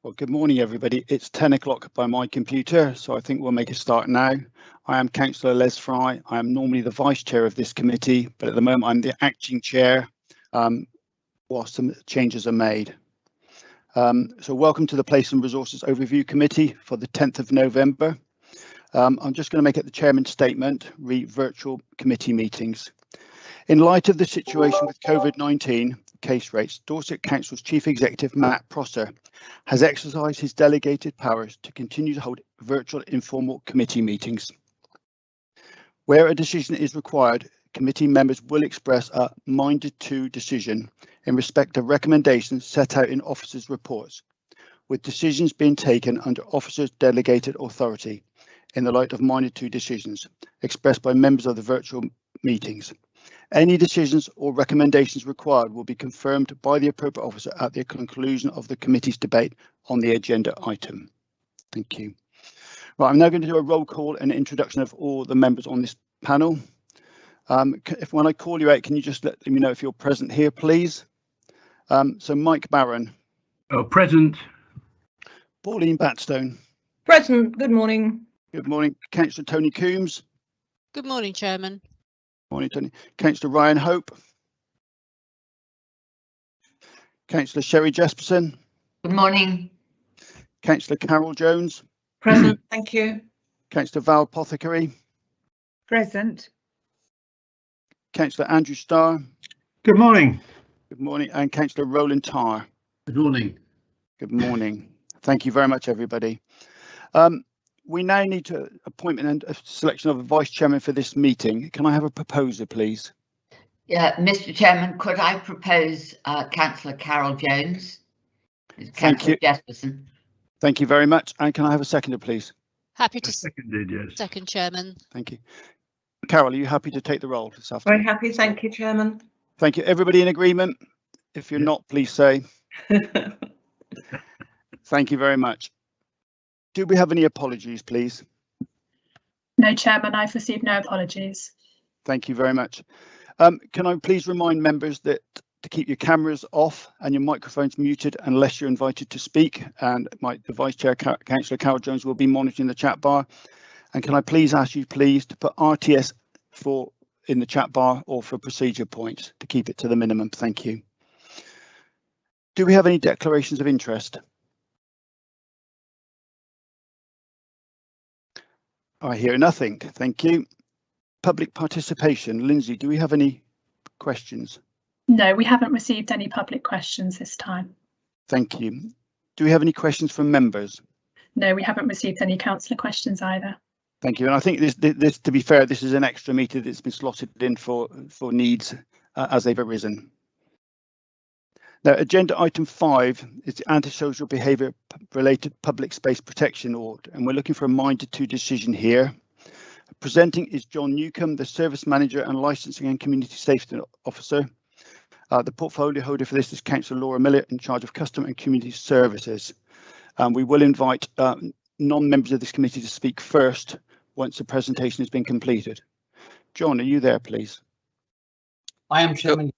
Well, good morning, everybody. It's 10 o'clock by my computer, so I think we'll make a start now. I am Councillor Les Fry. I am normally the Vice Chair of this committee, but at the moment I'm the Acting Chair whilst some changes are made. So welcome to the Place and Resources Overview Committee for the 10th of November. I'm just going to make it the Chairman's statement, re virtual committee meetings. In light of the situation with COVID-19 case rates, Dorset Council's Chief Executive, Matt Prosser, has exercised his delegated powers to continue to hold virtual informal committee meetings. Where a decision is required, committee members will express a minded to decision in respect of recommendations set out in officers' reports, with decisions being taken under officers' delegated authority in the light of minded to decisions expressed by members of the virtual meetings. Any decisions or recommendations required will be confirmed by the appropriate officer at the conclusion of the committee's debate on the agenda item. Thank you. Right, I'm now going to do a roll call and introduction of all the members on this panel. When I call you out, can you just let me know if you're present here, please? So Mike Barron. Oh, present. Pauline Batstone. Present. Good morning. Good morning. Councillor Tony Coombs. Good morning, Chairman. Morning, Tony. Councillor Ryan Hope. Councillor Sherry Jesperson. Good morning. Councillor Carol Jones. Present. Thank you. Councillor Val Pothecary. Present. Councillor Andrew Starr. Good morning. Good morning. And Councillor Roland Tarr. Good morning. Good morning. Thank you very much, everybody. We now need to appointment and a selection of a vice chairman for this meeting. Can I have a proposer, please? Yeah, Mr. Chairman, could I propose Councillor Carol Jones? Councillor Jesperson. Thank you very much. And can I have a seconder, please? Happy to Seconded, yes. second, Chairman. Thank you. Carol, are you happy to take the role this afternoon? Very happy. Thank you, Chairman. Thank you. Everybody in agreement? If you're not, please say. Thank you very much. Do we have any apologies, please? No, Chairman, I've received no apologies. Thank you very much. Can I please remind members that to keep your cameras off and your microphones muted unless you're invited to speak, and the Vice Chair, Councillor Carol Jones, will be monitoring the chat bar. And can I please ask you, please, to put RTS in the chat bar or for procedure points to keep it to the minimum. Thank you. Do we have any declarations of interest? I hear nothing. Thank you. Public participation. Lindsay, do we have any questions? No, we haven't received any public questions this time. Thank you. Do we have any questions from members? No, we haven't received any councillor questions either. Thank you. And I think this, to be fair, this is an extra meeting that's been slotted in for needs as they've arisen. Now, agenda item 5 is the antisocial behaviour related public space protection order, and we're looking for a minded to decision here. Presenting is John Newcomb, the Service Manager and Licensing and Community Safety Officer. The portfolio holder for this is Councillor Laura Millett, in charge of Customer and Community Services. We will invite non-members of this committee to speak first once the presentation has been completed. John, are you there, please? I am, Chairman.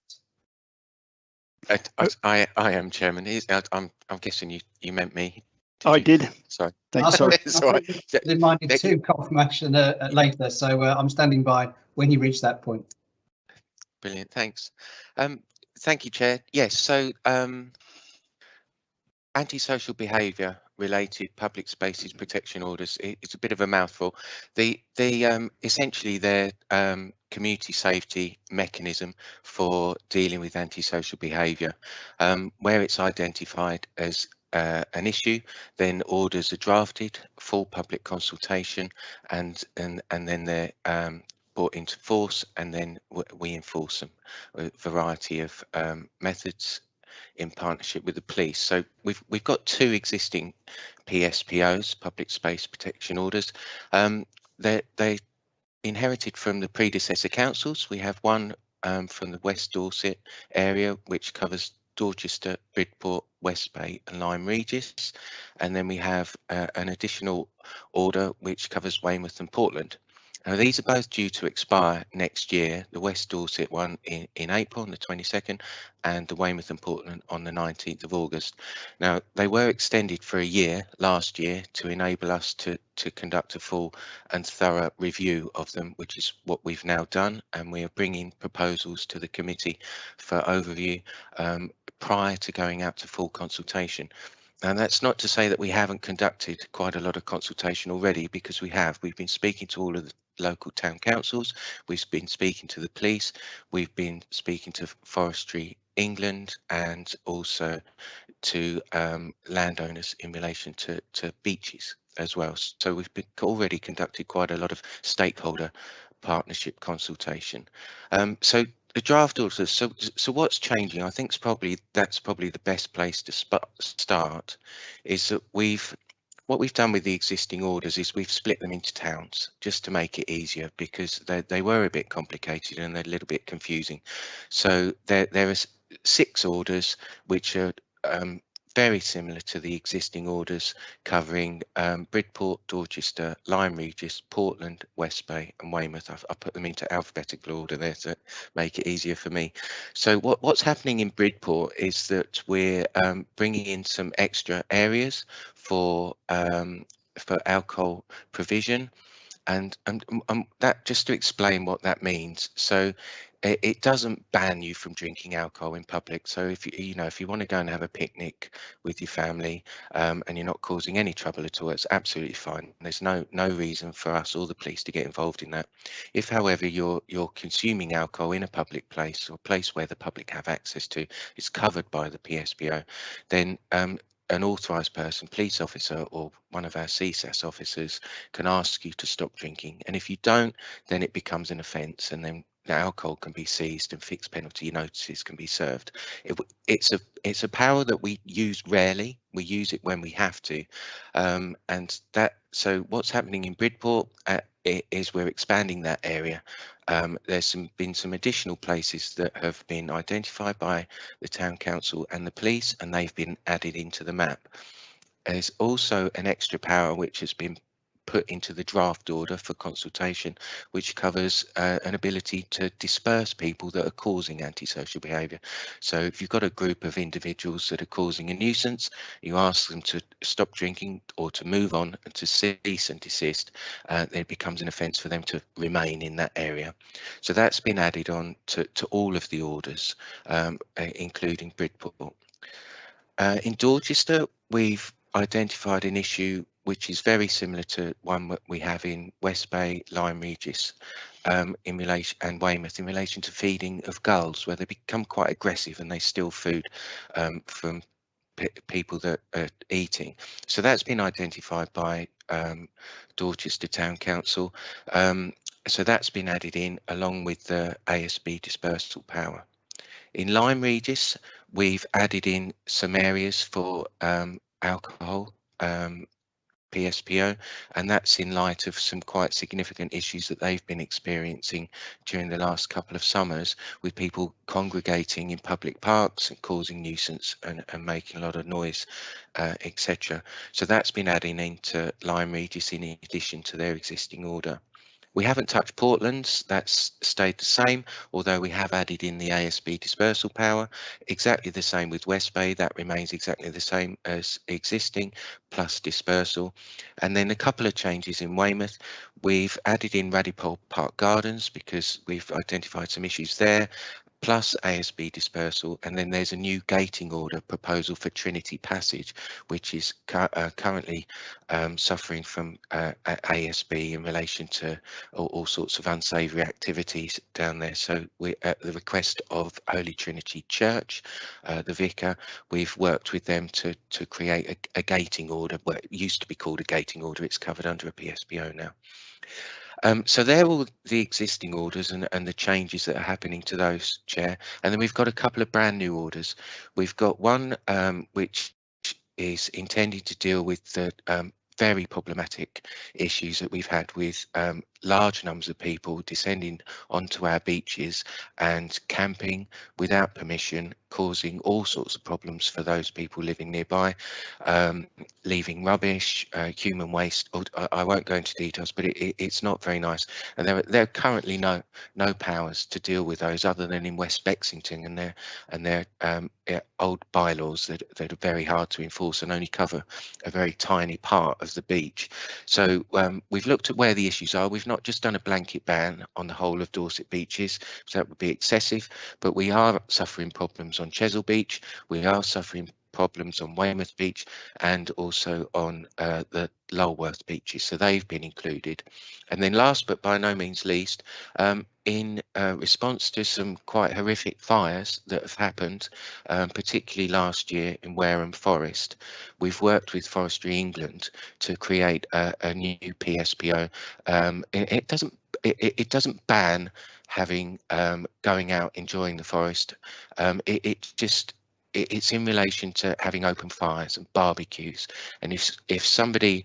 I am Chairman. I'm guessing you meant me. I did. Sorry. Thanks. I reminded to confirmation later, so I'm standing by when you reach that point. Brilliant. Thanks. Thank you, Chair. Yes. So antisocial behaviour related public spaces protection orders. It's a bit of a mouthful. Essentially they're community safety mechanism for dealing with antisocial behaviour. Where it's identified as an issue, then orders are drafted, full public consultation, and then they're brought into force, and then we enforce them. A variety of methods in partnership with the police. So we've got 2 existing PSPOs, public space protection orders. They inherited from the predecessor councils. We have one from the West Dorset area, which covers Dorchester, Bridport, West Bay and Lyme Regis, and then we have an additional order which covers Weymouth and Portland. Now, these are both due to expire next year, the West Dorset one in April on the 22nd and the Weymouth and Portland on the 19th of August. Now, they were extended for a year last year to enable us to conduct a full and thorough review of them, which is what we've now done, and we are bringing proposals to the committee for overview prior to going out to full consultation. And that's not to say that we haven't conducted quite a lot of consultation already, because we have. We've been speaking to all of the local town councils, we've been speaking to the police, we've been speaking to Forestry England, and also to landowners in relation to beaches as well. So we've already conducted quite a lot of stakeholder partnership consultation. So the draft orders, so what's changing? I think that's probably the best place to start, is that what we've done with the existing orders is we've split them into towns just to make it easier, because they were a bit complicated and they're a little bit confusing. So there are 6 orders which are very similar to the existing orders, covering Bridport, Dorchester, Lyme Regis, Portland, West Bay and Weymouth. I put them into alphabetical order there to make it easier for me. So what's happening in Bridport is that we're bringing in some extra areas for alcohol provision. And that, just to explain what that means, so it doesn't ban you from drinking alcohol in public. So if you want to go and have a picnic with your family and you're not causing any trouble at all, it's absolutely fine. There's no reason for us or the police to get involved in that. If, however, you're consuming alcohol in a public place or a place where the public have access to, it's covered by the Pspos, then an authorised person, police officer or one of our CSAS officers, can ask you to stop drinking. And if you don't, then it becomes an offence, and then the alcohol can be seized and fixed penalty notices can be served. It's a power that we use rarely. We use it when we have to, so what's happening in Bridport is we're expanding that area. There's been some additional places that have been identified by the town council and the police, and they've been added into the map. There's also an extra power which has been put into the draft order for consultation, which covers an ability to disperse people that are causing antisocial behaviour. So if you've got a group of individuals that are causing a nuisance, you ask them to stop drinking or to move on and to cease and desist, then it becomes an offence for them to remain in that area. So that's been added on to all of the orders, including Bridport. In Dorchester, we've identified an issue which is very similar to one that we have in West Bay, Lyme Regis, in relation, and Weymouth, in relation to feeding of gulls, where they become quite aggressive and they steal food from people that are eating. So that's been identified by Dorchester Town Council. So that's been added in along with the ASB dispersal power. In Lyme Regis, we've added in some areas for alcohol PSPO, and that's in light of some quite significant issues that they've been experiencing during the last couple of summers, with people congregating in public parks and causing nuisance and making a lot of noise, etc. So that's been adding into Lyme Regis in addition to their existing order. We haven't touched Portland's, that's stayed the same, although we have added in the ASB dispersal power. Exactly the same with West Bay, that remains exactly the same as existing, plus dispersal. And then a couple of changes in Weymouth. We've added in Radipole Park Gardens because we've identified some issues there, plus ASB dispersal, and then there's a new gating order proposal for Trinity Passage, which is currently suffering from ASB in relation to all sorts of unsavoury activities down there. So we, at the request of Holy Trinity Church, the vicar, we've worked with them to create a gating order. Well, it used to be called a gating order, it's covered under a PSPO now. So they're all the existing orders and the changes that are happening to those, Chair. And then we've got a couple of brand new orders. We've got one which is intended to deal with the very problematic issues that we've had with large numbers of people descending onto our beaches and camping without permission, causing all sorts of problems for those people living nearby, leaving rubbish, human waste. I won't go into details, but it's not very nice. And there are currently no powers to deal with those other than in West Bexington and their old bylaws that are very hard to enforce and only cover a very tiny part of the beach. So we've looked at where the issues are. We've not just done a blanket ban on the whole of Dorset beaches, so that would be excessive, but we are suffering problems on Chesil Beach, we are suffering problems on Weymouth Beach and also on the Lulworth beaches, so they've been included. And then last but by no means least, in response to some quite horrific fires that have happened, particularly last year in Wareham Forest, we've worked with Forestry England to create a new PSPO. It doesn't ban having going out enjoying the forest. It's in relation to having open fires and barbecues, and if somebody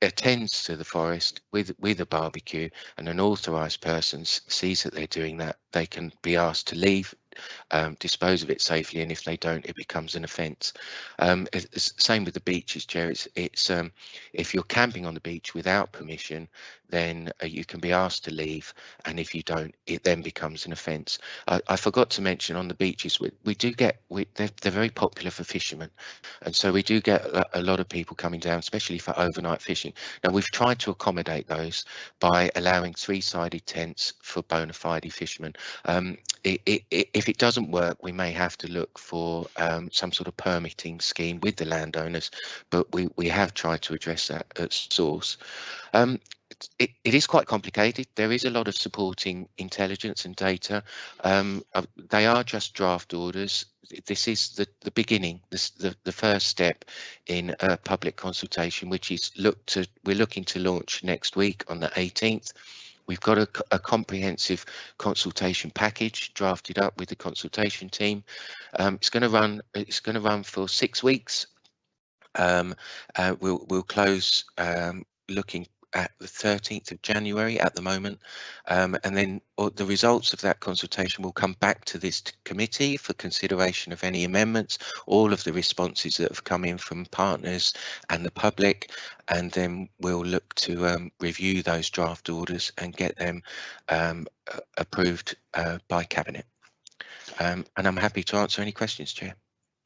attends to the forest with a barbecue and an authorised person sees that they're doing that, they can be asked to leave, dispose of it safely, and if they don't, it becomes an offence. Same with the beaches, Chair. It's if you're camping on the beach without permission, then you can be asked to leave, and if you don't, it then becomes an offence. I forgot to mention on the beaches, we do get they're very popular for fishermen, and so we do get a lot of people coming down, especially for overnight fishing. Now we've tried to accommodate those by allowing 3-sided tents for bona fide fishermen. If it doesn't work, we may have to look for some sort of permitting scheme with the landowners, but we have tried to address that at source. It is quite complicated. There is a lot of supporting intelligence and data. They are just draft orders. This is the beginning, the first step in a public consultation, which is we're looking to launch next week on the 18th. We've got a comprehensive consultation package drafted up with the consultation team. It's going to run for 6 weeks. We'll close looking at the 13th of January at the moment, and then the results of that consultation will come back to this committee for consideration of any amendments, all of the responses that have come in from partners and the public, and then we'll look to review those draft orders and get them approved by Cabinet. And I'm happy to answer any questions, Chair.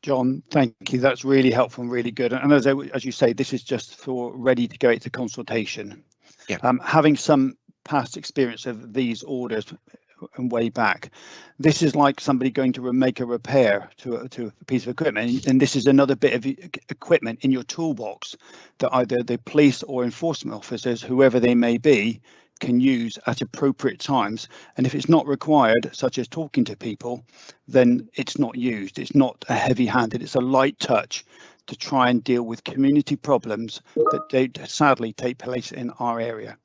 John, thank you. That's really helpful and really good. And as you say, this is just for ready to go into consultation. Yeah. Having some past experience of these orders and way back, this is like somebody going to make a repair to a piece of equipment, and this is another bit of equipment in your toolbox that either the police or enforcement officers, whoever they may be, can use at appropriate times. And if it's not required, such as talking to people, then it's not used. It's not a heavy-handed, it's a light touch to try and deal with community problems that sadly take place in our area.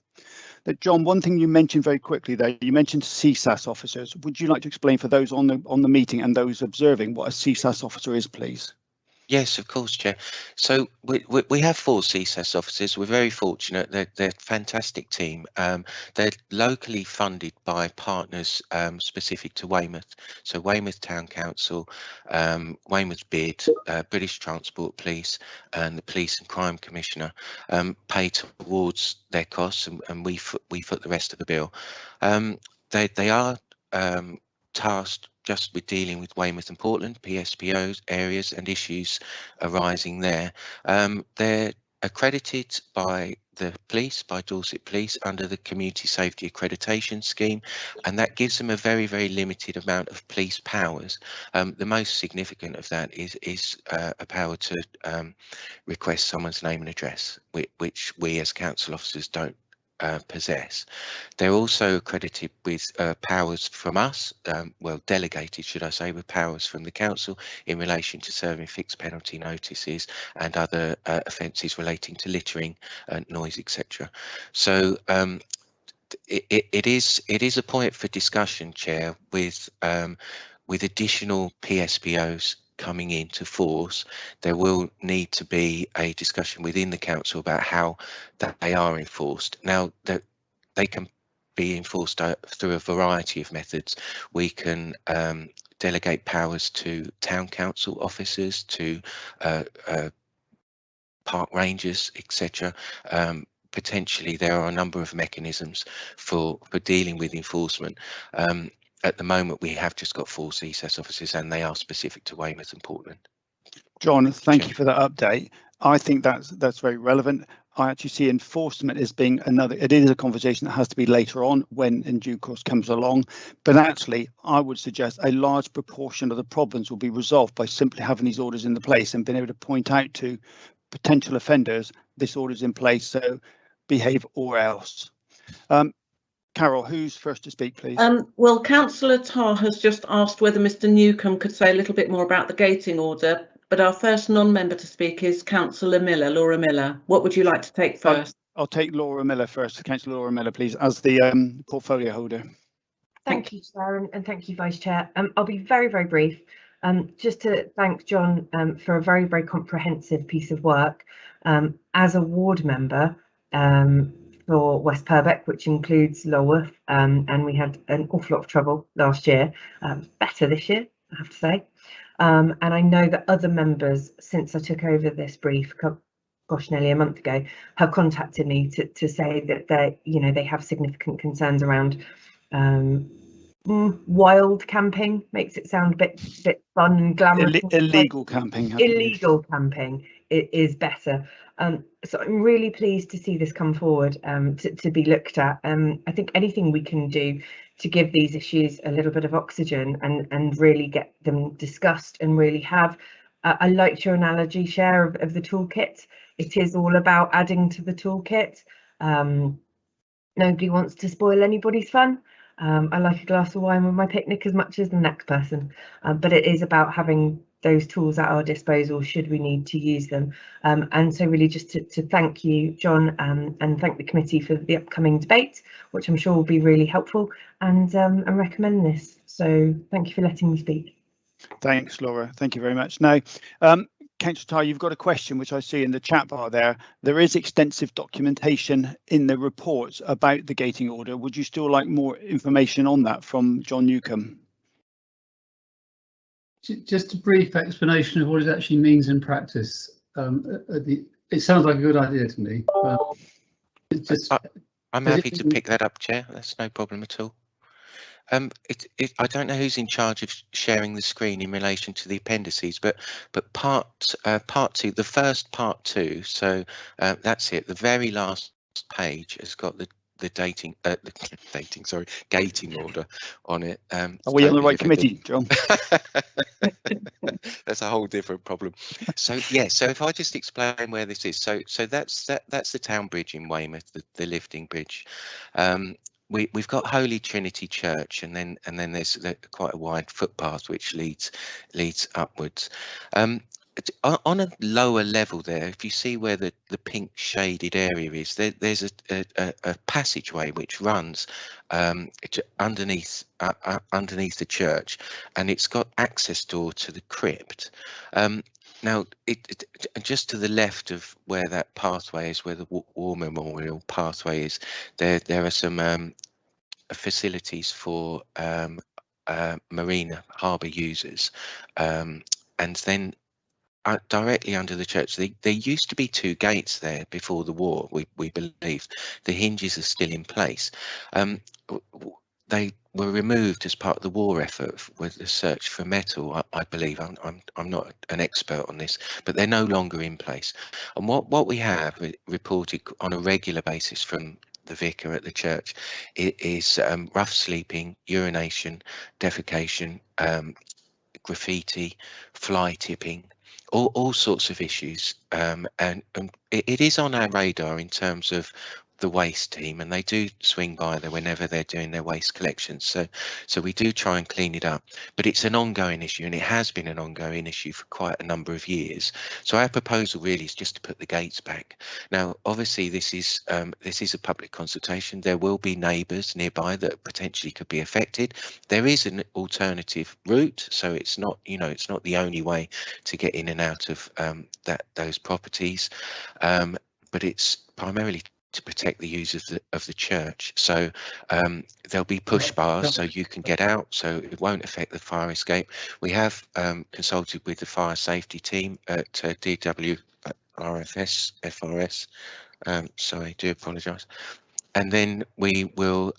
But John, one thing you mentioned very quickly there, you mentioned CSAS officers. Would you like to explain for those on the meeting and those observing what a CSAS officer is, please? Yes, of course, Chair. So we have 4 CSAS officers. We're very fortunate. They're a fantastic team. They're locally funded by partners specific to Weymouth. So Weymouth Town Council, Weymouth BID, British Transport Police, and the Police and Crime Commissioner pay towards their costs, and we foot the rest of the bill. They are tasked just with dealing with Weymouth and Portland, PSPOs, areas and issues arising there. They're accredited by the police, by Dorset Police, under the Community Safety Accreditation Scheme, and that gives them a very, very limited amount of police powers. The most significant of that is a power to request someone's name and address, which we as council officers don't possess. They're also accredited with powers from us, well, delegated, should I say, with powers from the council in relation to serving fixed penalty notices and other offences relating to littering, noise, etc. So it is a point for discussion, Chair, with additional PSPOs coming into force. There will need to be a discussion within the council about how that they are enforced. Now, they can be enforced through a variety of methods. We can delegate powers to town council officers, to park rangers, etc. Potentially there are a number of mechanisms for dealing with enforcement. At the moment we have just got 4 CSAS officers, and they are specific to Weymouth and Portland. John, thank you for that update. I think that's very relevant. I actually see enforcement as being it is a conversation that has to be later on when in due course comes along. But actually, I would suggest a large proportion of the problems will be resolved by simply having these orders in the place and being able to point out to potential offenders, this order's in place, so behave or else. Carol, who's first to speak, please? Well, Councillor Tarr has just asked whether Mr Newcombe could say a little bit more about the gating order, but our first non-member to speak is Councillor Miller, Laura Miller. What would you like to take first? I'll take Laura Miller first. Councillor Laura Miller, please, as the portfolio holder. Thank you, Chair, and thank you, Vice Chair. I'll be very, very brief. Just to thank John for a very, very comprehensive piece of work. As a ward member for West Purbeck, which includes Lulworth, and we had an awful lot of trouble last year. Better this year, I have to say. And I know that other members, since I took over this brief, gosh, nearly a month ago, have contacted me to say that they have significant concerns around wild camping. Makes it sound a bit fun and glamorous. Illegal camping. Illegal camping is better. So I'm really pleased to see this come forward to be looked at. I think anything we can do to give these issues a little bit of oxygen and really get them discussed and really have, I liked your analogy, share of the toolkit. It is all about adding to the toolkit. Nobody wants to spoil anybody's fun. I like a glass of wine with my picnic as much as the next person, but it is about having those tools at our disposal should we need to use them. And so really just to thank you, John, and thank the committee for the upcoming debate, which I'm sure will be really helpful, and recommend this. So thank you for letting me speak. Thanks, Laura. Thank you very much. Now, Councillor Tarr, you've got a question which I see in the chat bar there. There is extensive documentation in the reports about the gating order. Would you still like more information on that from John Newcombe? Just a brief explanation of what it actually means in practice. It sounds like a good idea to me. I'm happy to pick that up, Chair. That's no problem at all. I don't know who's in charge of sharing the screen in relation to the appendices, but part 2, the first part 2. So that's it. The very last page has got the gating order on it. Are we on the right committee, John? That's a whole different problem. So yeah, so if I just explain where this is, so that's the town bridge in Weymouth, the lifting bridge. We've got Holy Trinity Church, and then there's quite a wide footpath which leads upwards. On a lower level there, if you see where the pink shaded area is, there's a passageway which runs underneath the church, and it's got access door to the crypt. Now, just to the left of where that pathway is, where the War Memorial pathway is, there are some facilities for marina harbour users, and then directly under the church, there used to be 2 gates there before the war. We believe the hinges are still in place. They were removed as part of the war effort with the search for metal, I believe. I'm not an expert on this, but they're no longer in place. And what we have reported on a regular basis from the vicar at the church is rough sleeping, urination, defecation, graffiti, fly tipping, all sorts of issues, and it is on our radar in terms of the waste team, and they do swing by there whenever they're doing their waste collections, so we do try and clean it up, but it's an ongoing issue, and it has been an ongoing issue for quite a number of years. So our proposal really is just to put the gates back. Now obviously this is a public consultation. There will be neighbours nearby that potentially could be affected. There is an alternative route, so it's not, it's not the only way to get in and out of those properties, but it's primarily to protect the use of the church. So there'll be push bars so you can get out, so it won't affect the fire escape. We have consulted with the fire safety team at FRS. Sorry, I do apologise. And then we will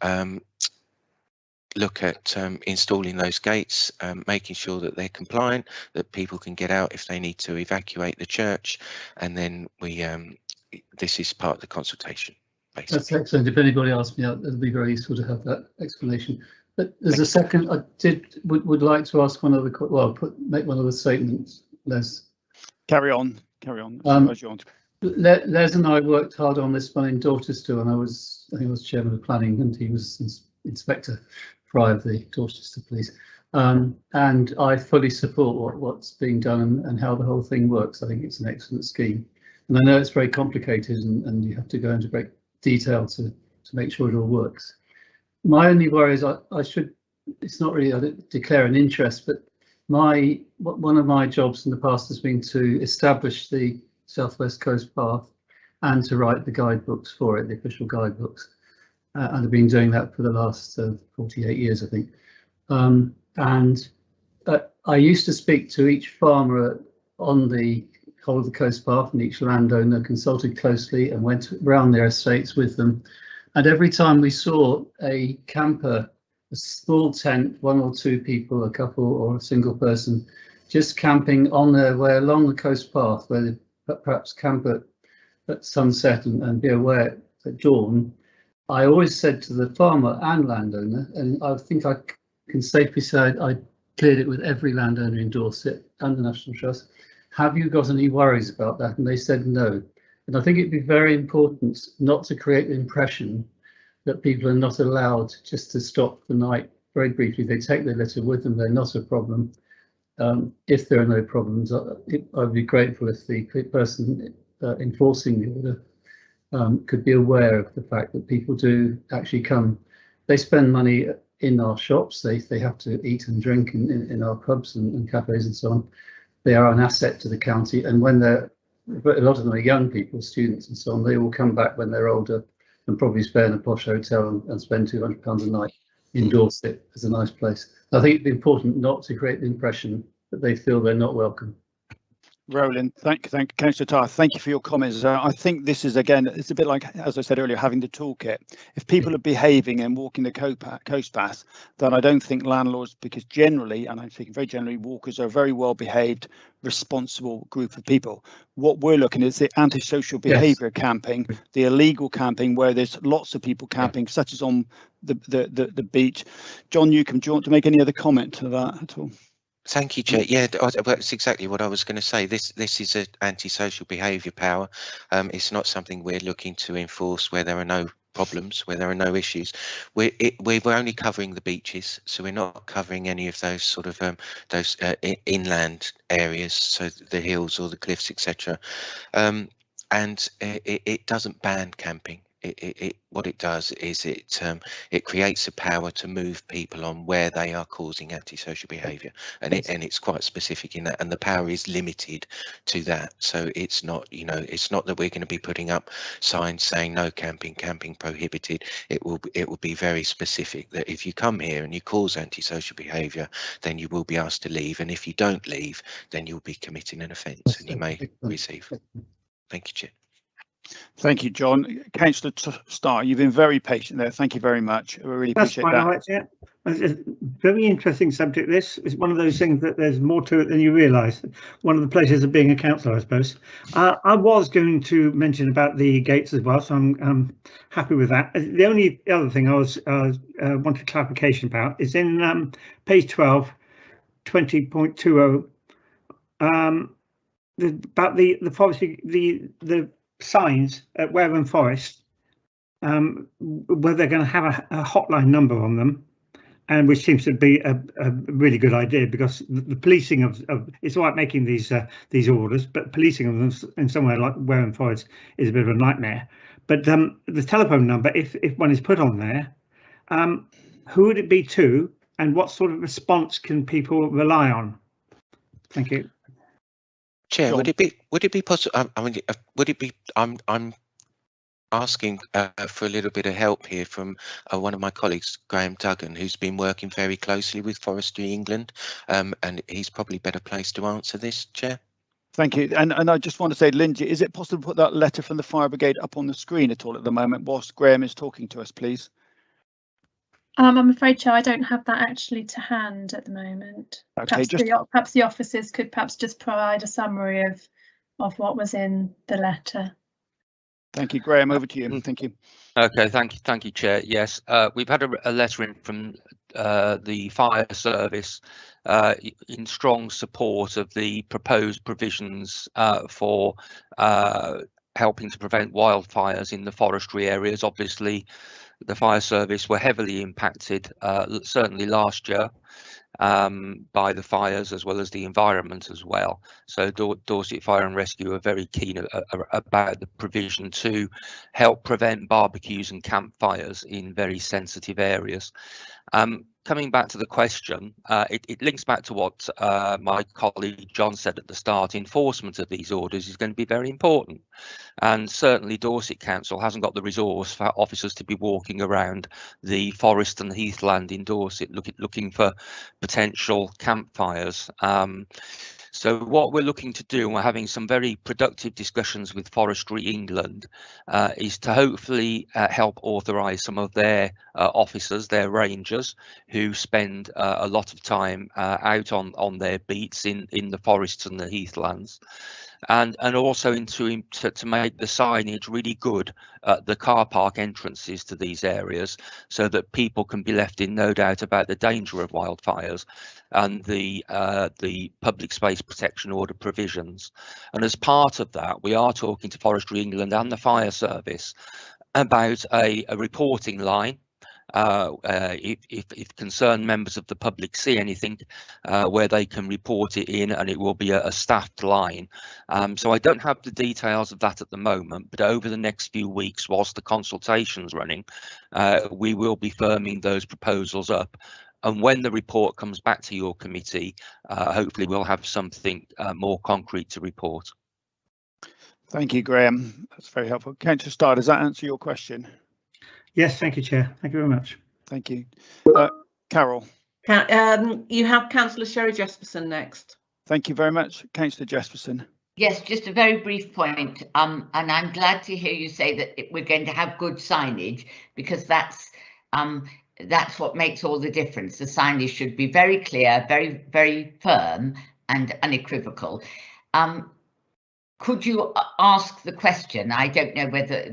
look at installing those gates, making sure that they're compliant, that people can get out if they need to evacuate the church, and then we this is part of the consultation, basically. That's excellent. If anybody asks me, it'll be very useful to have that explanation. But there's a second. I would like to ask one other. Well, make one of the statements, Les. Carry on. Les and I worked hard on this one in Dorchester, and I think I was chairman of planning, and he was Inspector Fry of the Dorchester Police. And I fully support what's being done and how the whole thing works. I think it's an excellent scheme. And I know it's very complicated and you have to go into great detail to make sure it all works. My only worry is it's not really, I don't declare an interest, but one of my jobs in the past has been to establish the Southwest Coast Path and to write the guidebooks for it, the official guidebooks. And I've been doing that for the last 48 years, I think. And I used to speak to each farmer on the whole of the coast path, and each landowner consulted closely and went around their estates with them. And every time we saw a camper, a small tent, one or two people, a couple or a single person, just camping on their way along the coast path, where they perhaps camp at sunset and be aware at dawn, I always said to the farmer and landowner, and I think I can safely say I cleared it with every landowner in Dorset and the National Trust, have you got any worries about that? And they said no. And I think it'd be very important not to create the impression that people are not allowed just to stop the night very briefly. They take their litter with them, they're not a problem. If there are no problems, I'd be grateful if the person enforcing the order could be aware of the fact that people do actually come. They spend money in our shops, they have to eat and drink in our pubs and cafes and so on. They are an asset to the county, and when a lot of them are young people, students and so on, they will come back when they're older and probably stay in a posh hotel and spend £200 a night in Dorset as a nice place. I think it'd be important not to create the impression that they feel they're not welcome. Roland, thank you, Councillor Tarr. Thank you for your comments. I think this is, again, it's a bit like, as I said earlier, having the toolkit. If people are behaving and walking the coast path, then I don't think landlords, because generally, and I'm speaking very generally, walkers are a very well behaved, responsible group of people. What we're looking at is the antisocial behaviour camping, the illegal camping, where there's lots of people camping, such as on the beach. John Newcombe, do you want to make any other comment to that at all? Thank you, Chair. Yeah, that's exactly what I was going to say. This is an antisocial behaviour power. It's not something we're looking to enforce where there are no problems, where there are no issues. We're only covering the beaches, so we're not covering any of those sort of those inland areas, so the hills or the cliffs, etc. And it doesn't ban camping. What it does is it creates a power to move people on where they are causing antisocial behaviour, and it's quite specific in that, and the power is limited to that. So it's not, it's not that we're going to be putting up signs saying no camping, camping prohibited. It will be very specific that if you come here and you cause antisocial behaviour, then you will be asked to leave, and if you don't leave, then you'll be committing an offence and you may receive. Thank you, Chair. Thank you, John. Councillor Starr, you've been very patient there. Thank you very much. I really appreciate that. Right, yeah. It's a very interesting subject. This is one of those things that there's more to it than you realise. One of the pleasures of being a councillor, I suppose. I was going to mention about the gates as well, so I'm happy with that. The only other thing I wanted clarification about is in page 12, 20.20. About the signs at Wareham Forest, where they're going to have a hotline number on them, and which seems to be a really good idea, because the policing of it's all right making these orders, but policing of them in somewhere like Wareham Forest is a bit of a nightmare. But the telephone number, if one is put on there, who would it be to, and what sort of response can people rely on? Thank you. Chair, would it be possible? I mean, would it be? I'm asking for a little bit of help here from one of my colleagues, Graham Duggan, who's been working very closely with Forestry England, and he's probably better placed to answer this, Chair. Thank you. And I just want to say, Lindsay, is it possible to put that letter from the Fire Brigade up on the screen at all at the moment whilst Graham is talking to us, please? I'm afraid, Chair, I don't have that actually to hand at the moment. Okay, Perhaps the officers could perhaps just provide a summary of what was in the letter. Thank you, Graham. Over to you. Thank you. Okay, thank you, Chair. Yes, we've had a letter in from the fire service in strong support of the proposed provisions for helping to prevent wildfires in the forestry areas. Obviously, the fire service were heavily impacted, certainly last year, by the fires as well as the environment as well. So Dorset Fire and Rescue are very keen about the provision to help prevent barbecues and campfires in very sensitive areas. Coming back to the question, it links back to what my colleague John said at the start. Enforcement of these orders is going to be very important, and certainly Dorset Council hasn't got the resource for officers to be walking around the forest and heathland in Dorset looking for potential campfires. So what we're looking to do, and we're having some very productive discussions with Forestry England, is to hopefully help authorise some of their officers, their rangers, who spend a lot of time out on their beats in the forests and the heathlands. And also to make the signage really good at the car park entrances to these areas, so that people can be left in no doubt about the danger of wildfires and the public space protection order provisions. And as part of that, we are talking to Forestry England and the fire service about a reporting line. If concerned members of the public see anything, where they can report it in, and it will be a staffed line. So I don't have the details of that at the moment, but over the next few weeks, whilst the consultation's running, we will be firming those proposals up. And when the report comes back to your committee, hopefully we'll have something more concrete to report. Thank you, Graham. That's very helpful. Councillor Starr, does that answer your question? Yes, thank you, Chair. Thank you very much. Thank you. Carol. You have Councillor Sherry Jesperson next. Thank you very much, Councillor Jesperson. Yes, just a very brief point. And I'm glad to hear you say that we're going to have good signage, because that's what makes all the difference. The signage should be very clear, very, very firm and unequivocal. Could you ask the question? I don't know whether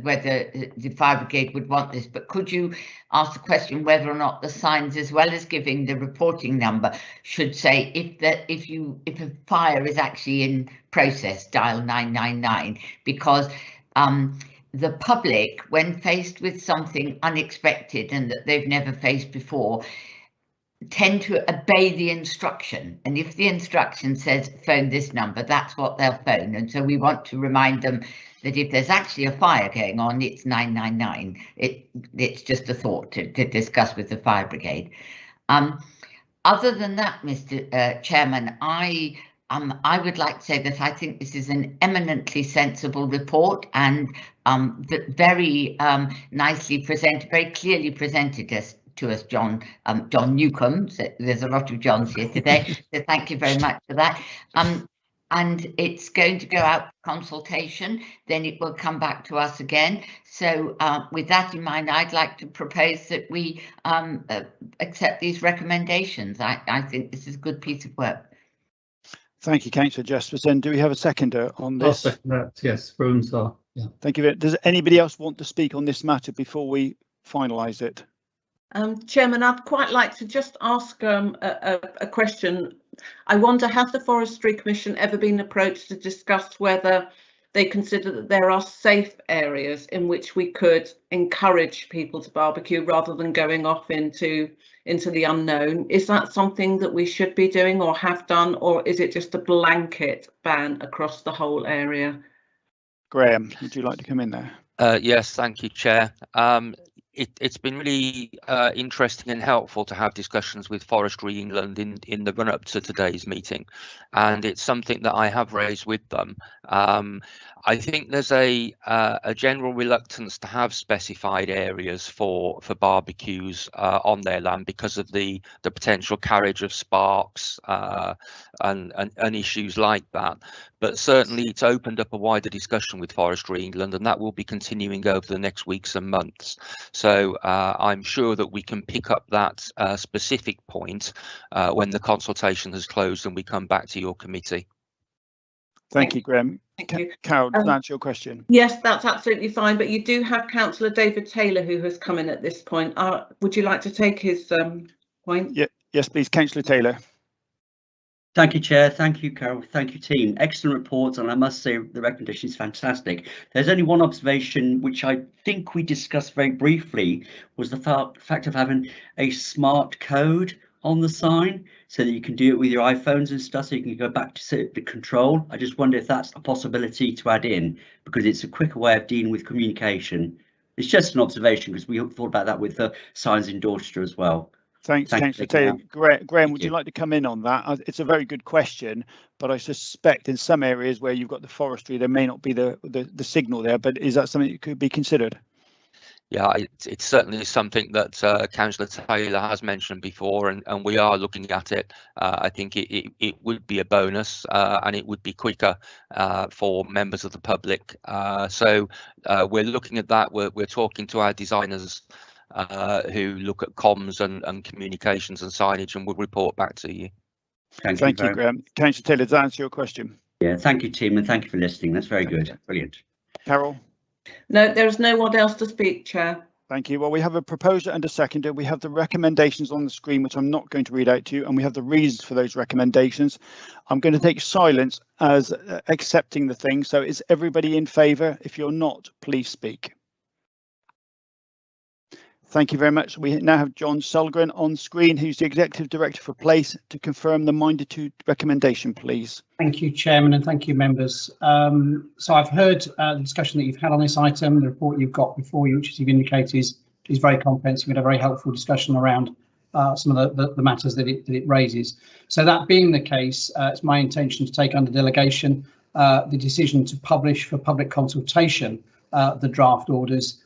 the Fire Brigade would want this, but could you ask the question whether or not the signs, as well as giving the reporting number, should say if a fire is actually in process, dial 999, because the public, when faced with something unexpected and that they've never faced before, tend to obey the instruction, and if the instruction says phone this number, that's what they'll phone. And so we want to remind them that if there's actually a fire going on, it's 999. It's just a thought to discuss with the Fire Brigade. Other than that, Mr. Chairman, I would like to say that I think this is an eminently sensible report, and very nicely presented, very clearly presented to us, John Newcombe. So there's a lot of Johns here today, so thank you very much for that. And it's going to go out for consultation, then it will come back to us again. So with that in mind, I'd like to propose that we accept these recommendations. I think this is a good piece of work. Thank you, Councillor Jesperson. Do we have a seconder on this? I'll second that, yes, for Unsar. Yeah. Thank you. Does anybody else want to speak on this matter before we finalise it? Chairman, I'd quite like to just ask a question. I wonder, has the Forestry Commission ever been approached to discuss whether they consider that there are safe areas in which we could encourage people to barbecue rather than going off into the unknown? Is that something that we should be doing or have done, or is it just a blanket ban across the whole area? Graham, would you like to come in there? Yes, thank you, Chair. it's been really interesting and helpful to have discussions with Forestry England in the run up to today's meeting, and it's something that I have raised with them. I think there's a general reluctance to have specified areas for barbecues on their land because of the potential carriage of sparks and issues like that. But certainly it's opened up a wider discussion with Forestry England, and that will be continuing over the next weeks and months. So I'm sure that we can pick up that specific point when the consultation has closed and we come back to your committee. Thank you, Graham. Thank you. Carol, does that answer your question? Yes, that's absolutely fine. But you do have Councillor David Taylor who has come in at this point. Would you like to take his point? Yeah, yes, please, Councillor Taylor. Thank you, Chair. Thank you, Carol. Thank you, team. Excellent reports, and I must say the recommendation is fantastic. There's only one observation which I think we discussed very briefly, was the fact of having a smart code on the sign so that you can do it with your iPhones and stuff, so you can go back to the control. I just wonder if that's a possibility to add in, because it's a quicker way of dealing with communication. It's just an observation, because we thought about that with the signs in Dorset as well. Thanks, Councillor Taylor. Graham, would you like to come in on that? It's a very good question, but I suspect in some areas where you've got the forestry, there may not be the signal there, but is that something that could be considered? Yeah, it's certainly something that Councillor Taylor has mentioned before, and we are looking at it. I think it would be a bonus, and it would be quicker for members of the public. So we're looking at that. We're talking to our designers who look at comms and communications and signage, and we'll report back to you. Thank you, Graham. Councillor Taylor, does that answer your question? Yeah, thank you, team, and thank you for listening. That's very good. Brilliant. Carol? No, there is no one else to speak, Chair. Thank you. Well, we have a proposer and a seconder. We have the recommendations on the screen, which I'm not going to read out to you, and we have the reasons for those recommendations. I'm going to take silence as accepting the thing. So is everybody in favour? If you're not, please speak. Thank you very much. We now have John Sulgren on screen, who's the Executive Director for Place, to confirm the minded to recommendation, please. Thank you, Chairman, and thank you, members. So I've heard the discussion that you've had on this item. The report you've got before you, which as you've indicated, is very comprehensive. We had a very helpful discussion around some of the matters that it raises. So that being the case, it's my intention to take under delegation the decision to publish for public consultation the draft orders,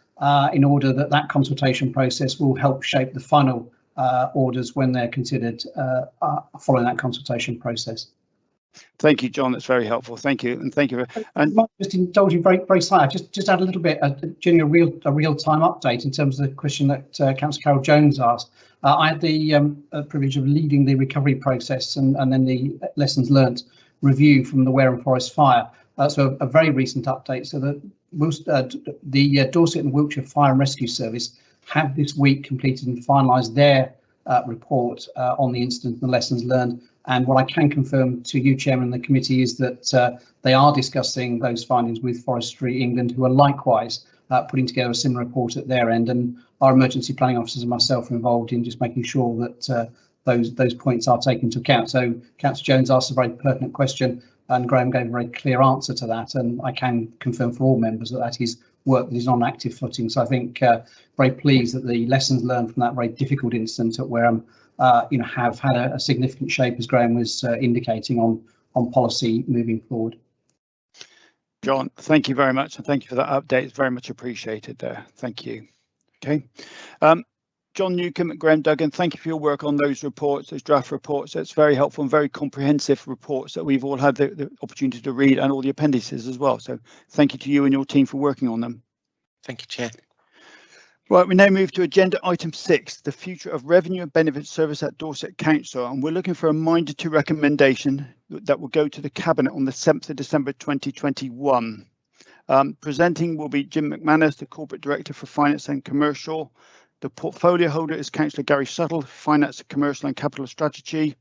in order that consultation process will help shape the final orders when they're considered following that consultation process. Thank you, John. That's very helpful. Thank you, and thank you. And just indulging very slightly, just add a little bit, generally a real-time update in terms of the question that Councillor Carol Jones asked. I had the privilege of leading the recovery process and then the lessons learnt review from the Wareham Forest fire. So a very recent update. So that the Dorset and Wiltshire Fire and Rescue Service have this week completed and finalised their report on the incident and the lessons learned. And what I can confirm to you, Chairman, and the committee is that they are discussing those findings with Forestry England, who are likewise putting together a similar report at their end. And our emergency planning officers and myself are involved in just making sure that those points are taken into account. So Councillor Jones asked a very pertinent question, and Graham gave a very clear answer to that, and I can confirm for all members that is work that is on active footing. So I think very pleased that the lessons learned from that very difficult incident at Wareham have had a significant shape, as Graham was indicating, on policy moving forward. John, thank you very much, and thank you for that update. It's very much appreciated there. Thank you. Okay. John Newcombe and Graham Duggan, thank you for your work on those reports, those draft reports. It's very helpful and very comprehensive reports that we've all had the opportunity to read, and all the appendices as well. So thank you to you and your team for working on them. Thank you, Chair. Right, we now move to agenda item 6, the future of revenue and benefit service at Dorset Council, and we're looking for a minded to recommendation that will go to the Cabinet on the 7th of December 2021. Presenting will be Jim McManus, the Corporate Director for Finance and Commercial. The portfolio holder is Councillor Gary Suttle, Finance, Commercial and Capital Strategy,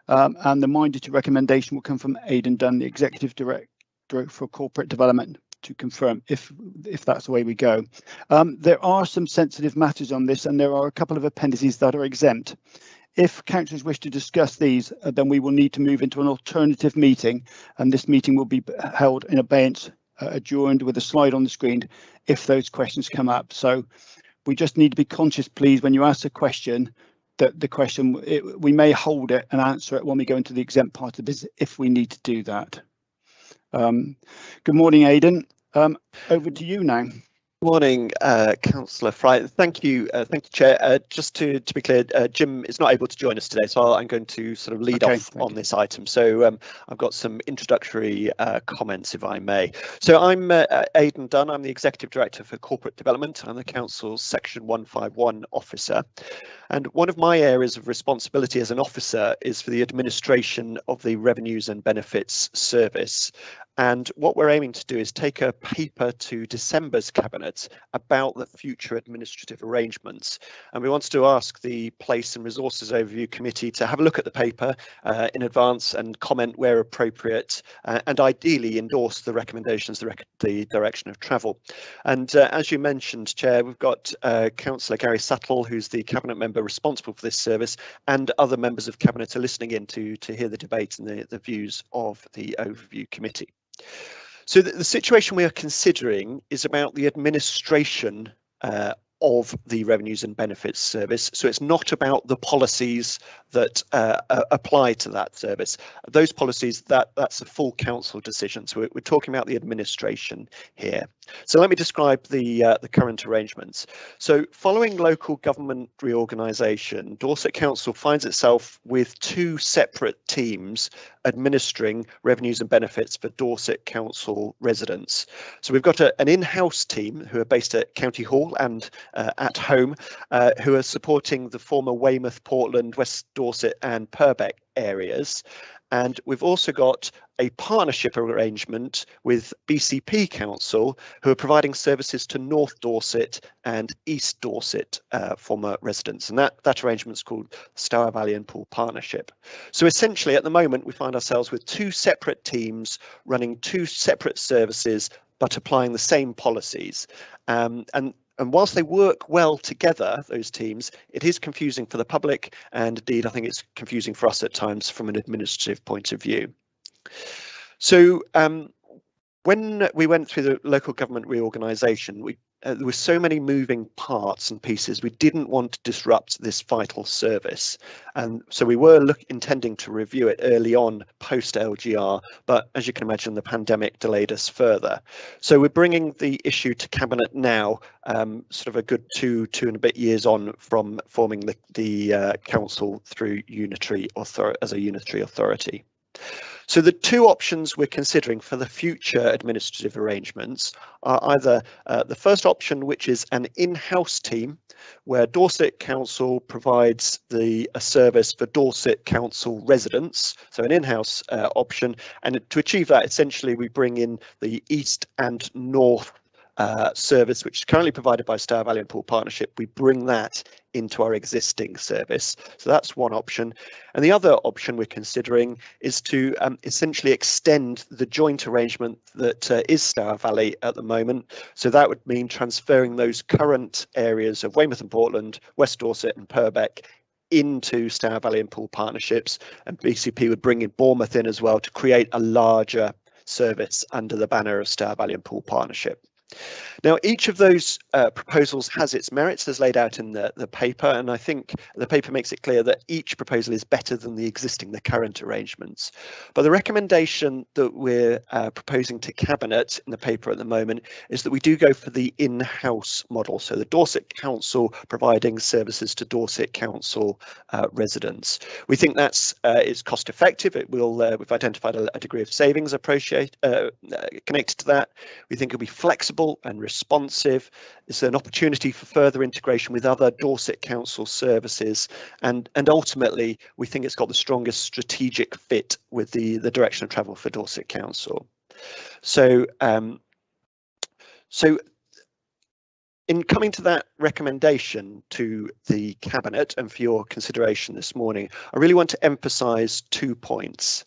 and the minded to recommendation will come from Aidan Dunn, the Executive Director for Corporate Development, to confirm if that's the way we go. There are some sensitive matters on this, and there are a couple of appendices that are exempt. If councillors wish to discuss these, then we will need to move into an alternative meeting, and this meeting will be held in abeyance, adjourned, with a slide on the screen if those questions come up. So we just need to be conscious, please, when you ask a question, that the question, we may hold it and answer it when we go into the exempt part of this, if we need to do that. Good morning, Aidan. Over to you now. Morning, Councillor Fry. Thank you, Chair. Just to be clear, Jim is not able to join us today, so I'm going to sort of lead off on this item. So I've got some introductory comments, if I may. So I'm Aidan Dunn. I'm the Executive Director for Corporate Development. I'm the Council's Section 151 officer. And one of my areas of responsibility as an officer is for the administration of the Revenues and Benefits Service. And what we're aiming to do is take a paper to December's Cabinet about the future administrative arrangements. And we wanted to ask the Place and Resources Overview Committee to have a look at the paper in advance and comment where appropriate, and ideally endorse the recommendations, the direction of travel. And as you mentioned, Chair, we've got Councillor Gary Sattle, who's the Cabinet member responsible for this service, and other members of Cabinet are listening in to hear the debate and the views of the Overview Committee. So the situation we are considering is about the administration of the Revenues and Benefits Service. So it's not about the policies that apply to that service. Those policies, that's a full council decision. So we're talking about the administration here. So let me describe the current arrangements. So following local government reorganisation, Dorset Council finds itself with two separate teams administering revenues and benefits for Dorset Council residents. So we've got an in-house team who are based at County Hall and at home, who are supporting the former Weymouth, Portland, West Dorset and Purbeck areas. And we've also got a partnership arrangement with BCP Council, who are providing services to North Dorset and East Dorset former residents. And that arrangement is called Stour Valley and Pool Partnership. So essentially, at the moment, we find ourselves with two separate teams running two separate services, but applying the same policies. And whilst they work well together, those teams, it is confusing for the public, and indeed I think it's confusing for us at times from an administrative point of view. So when we went through the local government reorganisation, there were so many moving parts and pieces, we didn't want to disrupt this vital service. And so we were intending to review it early on post LGR, but as you can imagine, the pandemic delayed us further. So we're bringing the issue to Cabinet now, sort of a good two and a bit years on from forming the council through as a unitary authority. So the two options we're considering for the future administrative arrangements are either the first option, which is an in-house team, where Dorset Council provides a service for Dorset Council residents, so an in-house option, and to achieve that, essentially we bring in the East and North service, which is currently provided by Stour Valley and Pool Partnership. We bring that into our existing service. So that's one option. And the other option we're considering is to essentially extend the joint arrangement that is Stour Valley at the moment. So that would mean transferring those current areas of Weymouth and Portland, West Dorset and Purbeck into Stour Valley and Pool Partnerships, and BCP would bring in Bournemouth in as well to create a larger service under the banner of Stour Valley and Pool Partnership. Now, each of those proposals has its merits as laid out in the paper, and I think the paper makes it clear that each proposal is better than the current arrangements. But the recommendation that we're proposing to Cabinet in the paper at the moment is that we do go for the in-house model, so the Dorset Council providing services to Dorset Council residents. We think that's is cost effective. It will we've identified a degree of savings connected to that. We think it'll be flexible and responsive. It's an opportunity for further integration with other Dorset Council services, and ultimately we think it's got the strongest strategic fit with the direction of travel for Dorset Council. So in coming to that recommendation to the Cabinet and for your consideration this morning, I really want to emphasise 2 points.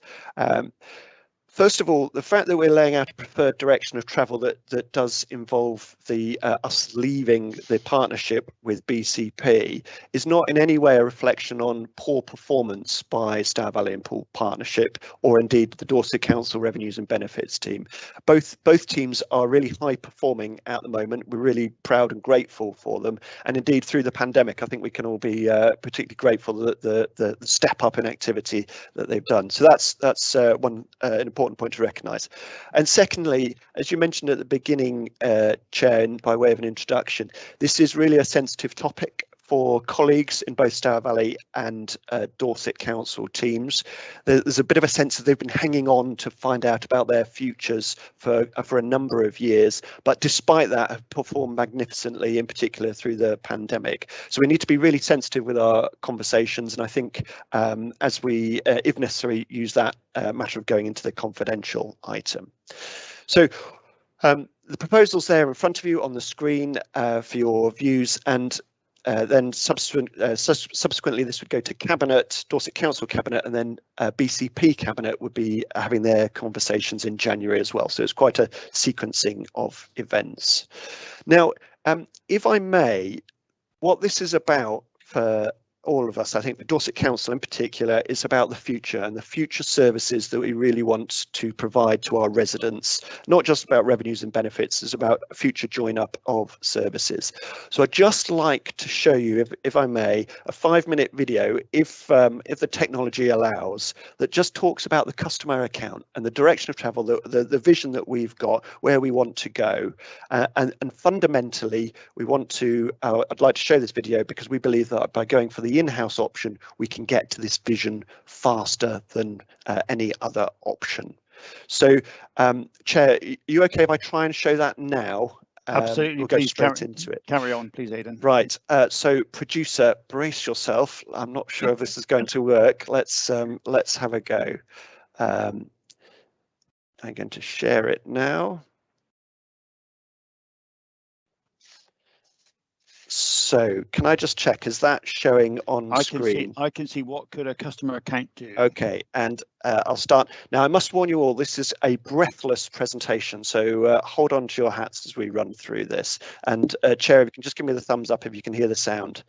First of all, the fact that we're laying out a preferred direction of travel that does involve the us leaving the partnership with BCP is not in any way a reflection on poor performance by Stour Valley and Poole Partnership, or indeed the Dorset Council Revenues and Benefits team. Both teams are really high performing at the moment. We're really proud and grateful for them, and indeed through the pandemic I think we can all be particularly grateful that the step up in activity that they've done. So that's one an important point to recognise. And secondly, as you mentioned at the beginning, Chair, and by way of an introduction, this is really a sensitive topic for colleagues in both Stour Valley and Dorset Council teams. There's a bit of a sense that they've been hanging on to find out about their futures for a number of years, but despite that have performed magnificently, in particular through the pandemic. So we need to be really sensitive with our conversations, and I think as we, if necessary, use that matter of going into the confidential item. So the proposal's there in front of you on the screen for your views, and then subsequently this would go to Cabinet, Dorset Council Cabinet, and then BCP Cabinet would be having their conversations in January as well. So it's quite a sequencing of events. Now, if I may, what this is about for all of us, I think the Dorset Council in particular, is about the future and the future services that we really want to provide to our residents, not just about revenues and benefits, it's about a future join up of services. So I'd just like to show you, if I may, a 5-minute video, if the technology allows, that just talks about the customer account and the direction of travel, the vision that we've got, where we want to go, and fundamentally we want to, I'd like to show this video because we believe that by going for the in-house option, we can get to this vision faster than any other option. So, Chair, are you okay if I try and show that now? Absolutely, we'll go please straight into it. Carry on, please, Aidan. Right, so producer, brace yourself. I'm not sure if this is going to work. Let's have a go. I'm going to share it now. So can I just check, is that showing on screen? I can see what could a customer account do. Okay, and I'll start. Now, I must warn you all, this is a breathless presentation, so hold on to your hats as we run through this. And Chair, if you can just give me the thumbs up if you can hear the sound.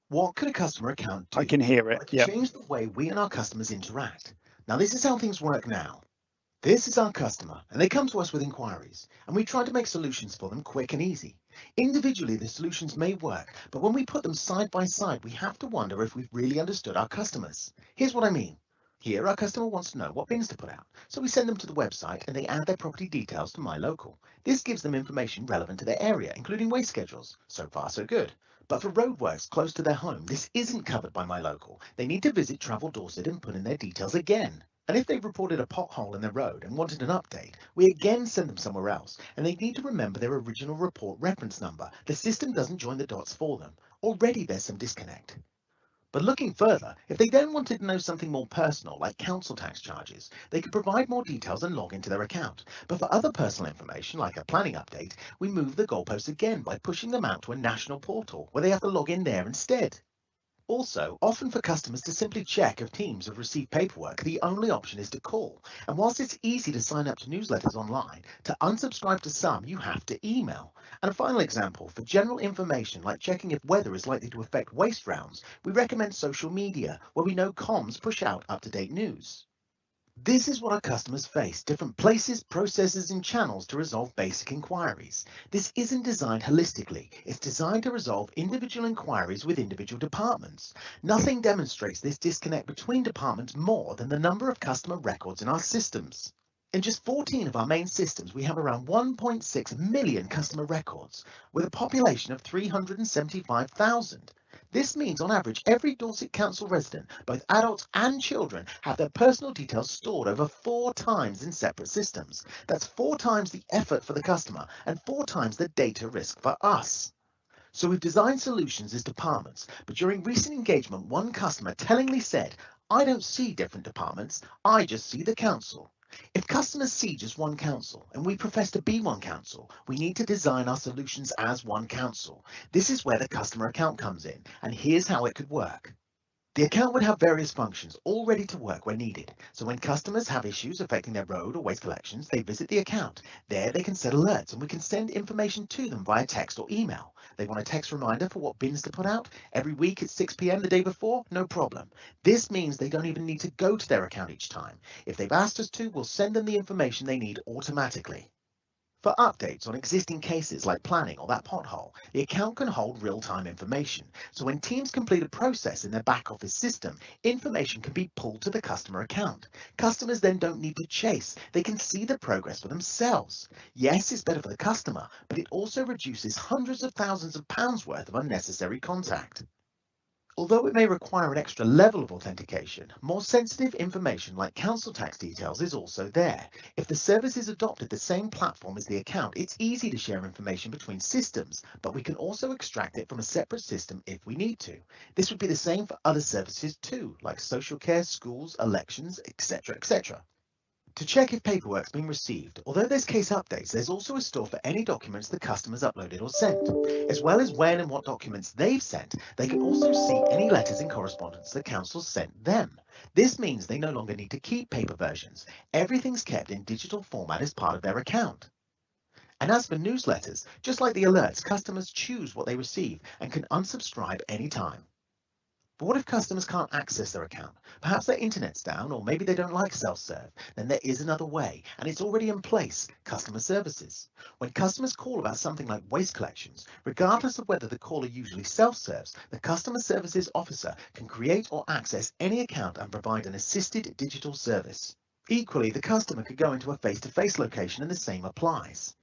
What could a customer account do? I can hear it, yeah. Change the way we and our customers interact. Now, this is how things work now. This is our customer, and they come to us with inquiries, and we try to make solutions for them quick and easy. Individually, the solutions may work, but when we put them side by side, we have to wonder if we've really understood our customers. Here's what I mean. Here, our customer wants to know what bins to put out, so we send them to the website and they add their property details to My Local. This gives them information relevant to their area, including waste schedules. So far, so good. But for roadworks close to their home, this isn't covered by My Local. They need to visit Travel Dorset and put in their details again. And if they've reported a pothole in their road and wanted an update, we again send them somewhere else, and they need to remember their original report reference number. The system doesn't join the dots for them. Already there's some disconnect. But looking further, if they then wanted to know something more personal, like council tax charges, they could provide more details and log into their account. But for other personal information, like a planning update, we move the goalposts again by pushing them out to a national portal, where they have to log in there instead. Also, often for customers to simply check if teams have received paperwork, the only option is to call. And whilst it's easy to sign up to newsletters online, to unsubscribe to some, you have to email. And a final example, for general information like checking if weather is likely to affect waste rounds, we recommend social media, where we know comms push out up-to-date news. This is what our customers face, different places, processes and channels to resolve basic inquiries. This isn't designed holistically, it's designed to resolve individual inquiries with individual departments. Nothing demonstrates this disconnect between departments more than the number of customer records in our systems. In just 14 of our main systems, we have around 1.6 million customer records, with a population of 375,000. This means on average every Dorset Council resident, both adults and children, have their personal details stored over 4 times in separate systems. That's 4 times the effort for the customer and 4 times the data risk for us. So we've designed solutions as departments, but during recent engagement, one customer tellingly said, "I don't see different departments, I just see the council." If customers see just one council, and we profess to be one council, we need to design our solutions as one council. This is where the customer account comes in, and here's how it could work. The account would have various functions all ready to work when needed. So when customers have issues affecting their road or waste collections, they visit the account. There they can set alerts and we can send information to them via text or email. They want a text reminder for what bins to put out every week at 6 p.m. the day before? No problem. This means they don't even need to go to their account each time. If they've asked us to, we'll send them the information they need automatically. For updates on existing cases like planning or that pothole, the account can hold real-time information. So when teams complete a process in their back office system, information can be pulled to the customer account. Customers then don't need to chase. They can see the progress for themselves. Yes, it's better for the customer, but it also reduces hundreds of thousands of pounds worth of unnecessary contact. Although it may require an extra level of authentication, more sensitive information like council tax details is also there. If the service is adopted the same platform as the account, it's easy to share information between systems, but we can also extract it from a separate system if we need to. This would be the same for other services too, like social care, schools, elections, etc., etc. To check if paperwork's been received, although there's case updates, there's also a store for any documents the customers uploaded or sent. As well as when and what documents they've sent, they can also see any letters and correspondence the council sent them. This means they no longer need to keep paper versions. Everything's kept in digital format as part of their account. And as for newsletters, just like the alerts, customers choose what they receive and can unsubscribe anytime. But what if customers can't access their account? Perhaps their internet's down, or maybe they don't like self-serve. Then there is another way, and it's already in place: customer services. When customers call about something like waste collections, regardless of whether the caller usually self-serves, the customer services officer can create or access any account and provide an assisted digital service. Equally, the customer could go into a face-to-face location and the same applies.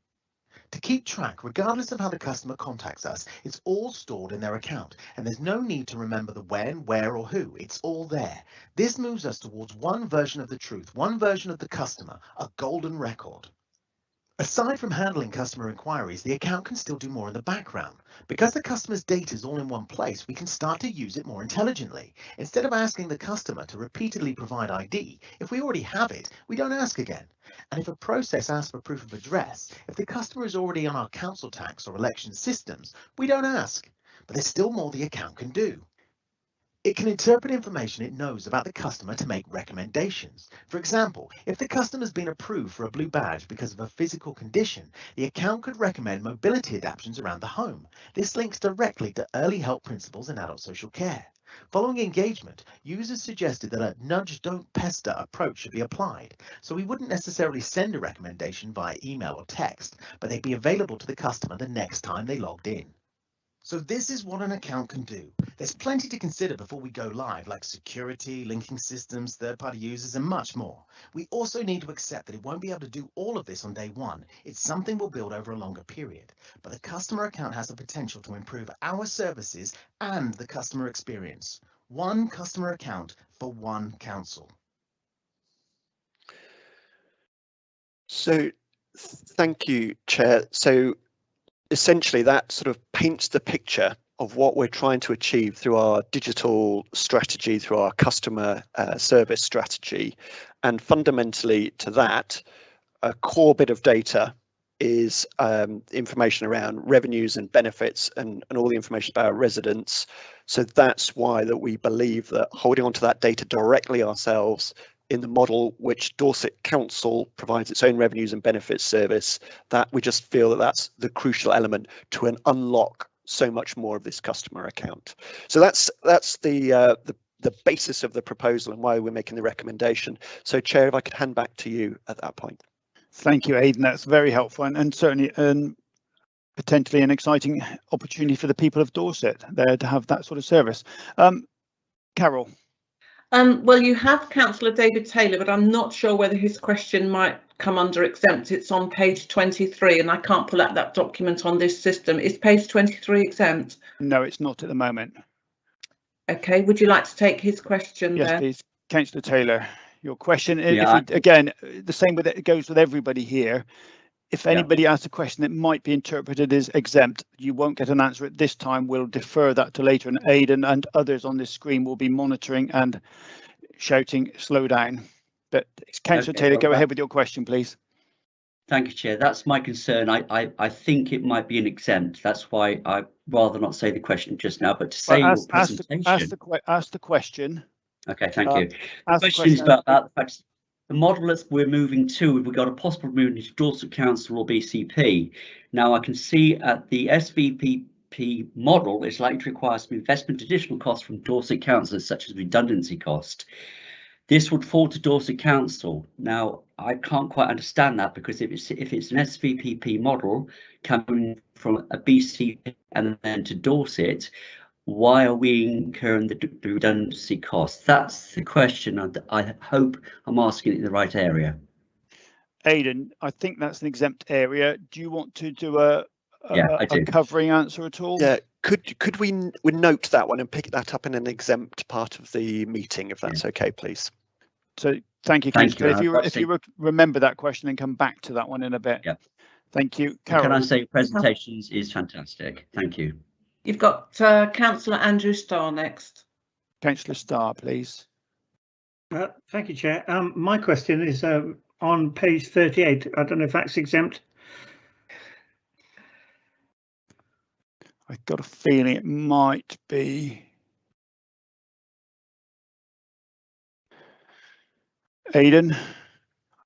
To keep track, regardless of how the customer contacts us, it's all stored in their account, and there's no need to remember the when, where, or who. It's all there. This moves us towards one version of the truth, one version of the customer, a golden record. Aside from handling customer inquiries, the account can still do more in the background. Because the customer's data is all in one place, we can start to use it more intelligently. Instead of asking the customer to repeatedly provide ID, if we already have it, we don't ask again. And if a process asks for proof of address, if the customer is already on our council tax or election systems, we don't ask. But there's still more the account can do. It can interpret information it knows about the customer to make recommendations. For example, if the customer's been approved for a blue badge because of a physical condition, the account could recommend mobility adaptations around the home. This links directly to early help principles in adult social care. Following engagement, users suggested that a nudge don't pester approach should be applied. So we wouldn't necessarily send a recommendation via email or text, but they'd be available to the customer the next time they logged in. So this is what an account can do. There's plenty to consider before we go live, like security, linking systems, third-party users, and much more. We also need to accept that it won't be able to do all of this on day one. It's something we'll build over a longer period. But the customer account has the potential to improve our services and the customer experience. One customer account for one council. So thank you, Chair. So essentially that sort of paints the picture of what we're trying to achieve through our digital strategy, through our customer service strategy. And fundamentally to that, a core bit of data is information around revenues and benefits and all the information about our residents. So that's why that we believe that holding on to that data directly ourselves in the model which Dorset Council provides its own revenues and benefits service, that we just feel that that's the crucial element to unlock so much more of this customer account. So that's the basis of the proposal and why we're making the recommendation. So Chair, if I could hand back to you at that point. Thank you, Aidan. That's very helpful and certainly potentially an exciting opportunity for the people of Dorset there to have that sort of service. Carol. Well, you have Councillor David Taylor, but I'm not sure whether his question might come under exempt. It's on page 23 and I can't pull up that document on this system. Is page 23 exempt? No, it's not at the moment. OK, would you like to take his question? Yes, please. Councillor Taylor, your question. Yeah, Again, the same with it goes with everybody here. If anybody asks a question that might be interpreted as exempt, you won't get an answer at this time. We'll defer that to later, and Aidan and others on this screen will be monitoring and shouting, slow down. But Councillor Taylor, go ahead with your question, please. Thank you, Chair. That's my concern. I think it might be an exempt. That's why I'd rather not say the question just now, but to say your presentation. Ask the question. Okay, thank you. The question is about the fact the model that we're moving to, we've got a possible movement to Dorset Council or BCP. Now I can see at the SVPP model, it's likely to require some investment additional costs from Dorset Council, such as redundancy cost. This would fall to Dorset Council. Now, I can't quite understand that, because if it's an SVPP model coming from a BCP and then to Dorset, why are we incurring the redundancy costs? That's the question, and I hope I'm asking it in the right area. Aidan, I think that's an exempt area. Do you want to do a covering answer at all? Yeah, could we note that one and pick that up in an exempt part of the meeting, if that's okay, please? So thank you, Councillor. If you remember that question and come back to that one in a bit. Yeah. Thank you. Carol. Can I say presentations is fantastic? Thank you. You've got Councillor Andrew Starr next. Councillor Starr, please. Thank you, Chair. My question is on page 38. I don't know if that's exempt. I've got a feeling it might be. Aidan,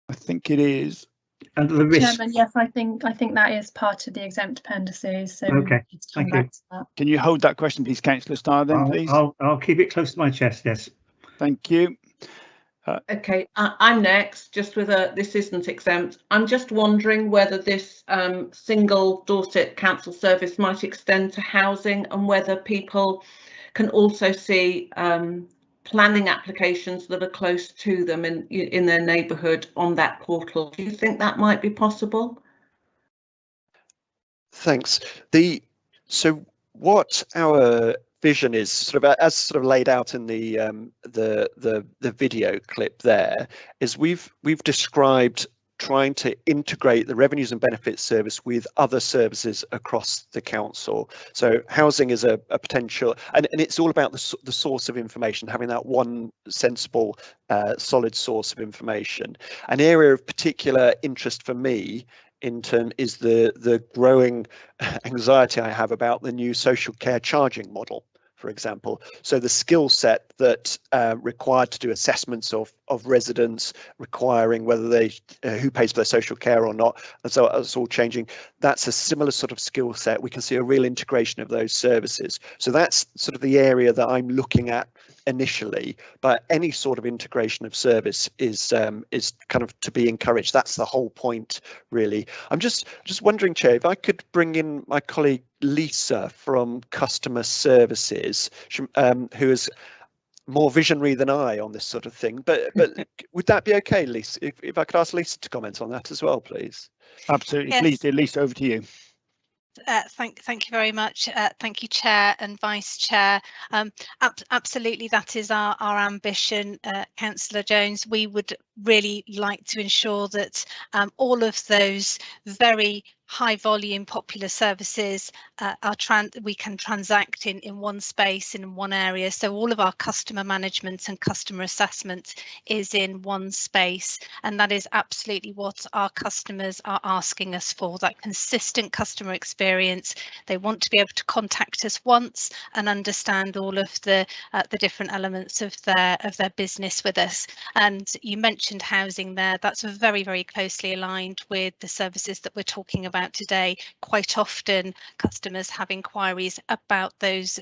I think it is. Under the risk. Chairman, yes, I think that is part of the exempt appendices. So okay, thank you. Can you hold that question, please, Councillor Starr, then, please? I'll keep it close to my chest. Yes. Thank you. Okay, I'm next. Just with this isn't exempt. I'm just wondering whether this single Dorset Council service might extend to housing, and whether people can also see planning applications that are close to them in their neighbourhood on that portal. Do you think that might be possible? Thanks. So what our vision is, sort of as laid out in the video clip there, is we've described trying to integrate the revenues and benefits service with other services across the council. So housing is a potential, and it's all about the source of information, having that one sensible, solid source of information. An area of particular interest for me in turn is the growing anxiety I have about the new social care charging model, for example. So the skill set that required to do assessments of residents, requiring whether who pays for their social care or not, and so it's all changing. That's a similar sort of skill set. We can see a real integration of those services. So that's sort of the area that I'm looking at initially, but any sort of integration of service is kind of to be encouraged. That's the whole point, really. I'm just wondering, Chair, if I could bring in my colleague Lisa from Customer Services, who is more visionary than I on this sort of thing, but would that be okay, Lisa? If I could ask Lisa to comment on that as well, please. Absolutely. Yes. Please do. Lisa, over to you. Thank you very much. Thank you, Chair and Vice Chair. Absolutely, that is our ambition, Councillor Jones. We would really like to ensure that all of those very high volume popular services we can transact in one space, in one area. So all of our customer management and customer assessment is in one space, and that is absolutely what our customers are asking us for, that consistent customer experience. They want to be able to contact us once and understand all of the different elements of their business with us. And you mentioned housing there. That's very, very closely aligned with the services that we're talking about today. Quite often customers have inquiries about those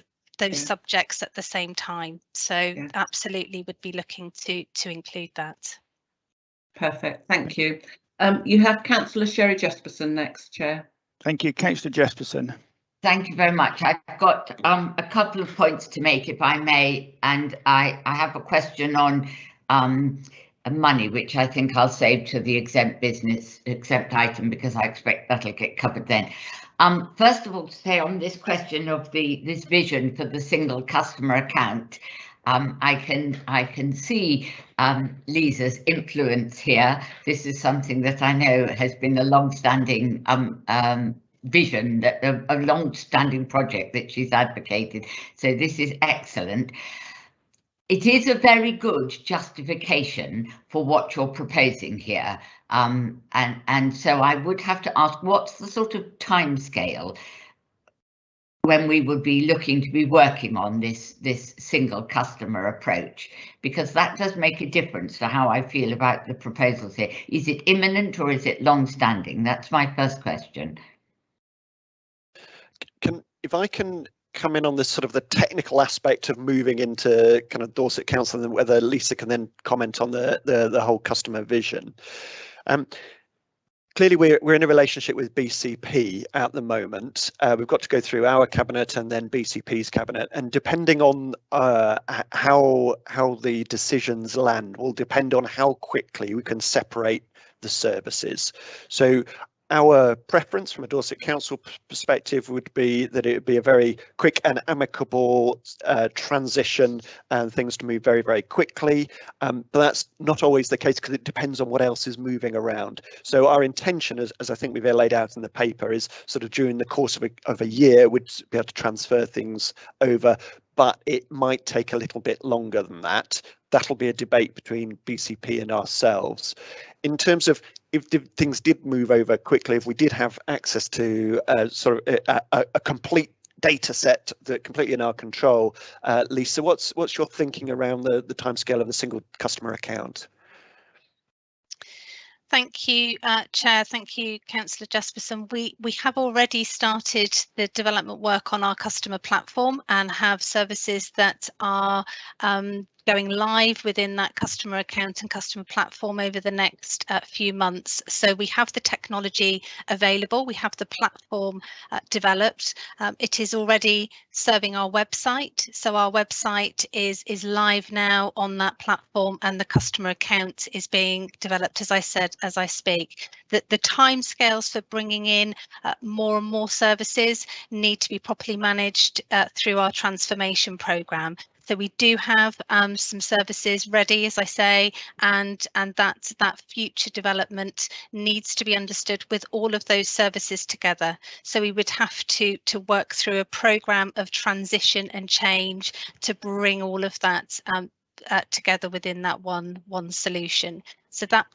subjects at the same time, so absolutely would be looking to include that. Perfect, thank you. You have Councillor Sherry Jesperson next, Chair. Thank you, Councillor Jesperson. Thank you very much. I've got a couple of points to make, if I may, and I have a question on money, which I think I'll save to the exempt item, because I expect that'll get covered then. First of all, to say on this question of this vision for the single customer account, I can see Lisa's influence here. This is something that I know has been a long-standing vision, that a long-standing project that she's advocated. So this is excellent. It is a very good justification for what you're proposing here. And so I would have to ask, what's the sort of timescale when we would be looking to be working on this single customer approach? Because that does make a difference to how I feel about the proposals here. Is it imminent or is it long-standing? That's my first question. If I can come in on this sort of the technical aspect of moving into kind of Dorset Council, and whether Lisa can then comment on the whole customer vision. Clearly, we're in a relationship with BCP at the moment. We've got to go through our cabinet and then BCP's cabinet, and depending on how the decisions land will depend on how quickly we can separate the services. So our preference from a Dorset Council perspective would be that it would be a very quick and amicable transition and things to move very, very quickly. But that's not always the case because it depends on what else is moving around. So our intention, as I think we've laid out in the paper, is sort of during the course of a year, we'd be able to transfer things over, but it might take a little bit longer than that. That'll be a debate between BCP and ourselves. In terms of if things did move over quickly, if we did have access to sort of a complete data set that completely in our control, Lisa, what's your thinking around the timescale of the single customer account? Thank you, Chair. Thank you, Councillor Jesperson. We have already started the development work on our customer platform and have services that are going live within that customer account and customer platform over the next few months. So we have the technology available, we have the platform developed. It is already serving our website. So our website is live now on that platform, and the customer account is being developed, as I said, as I speak. The timescales for bringing in more and more services need to be properly managed through our transformation programme. So we do have some services ready, as I say, and that future development needs to be understood with all of those services together. So we would have to work through a programme of transition and change to bring all of that together within that one solution. So that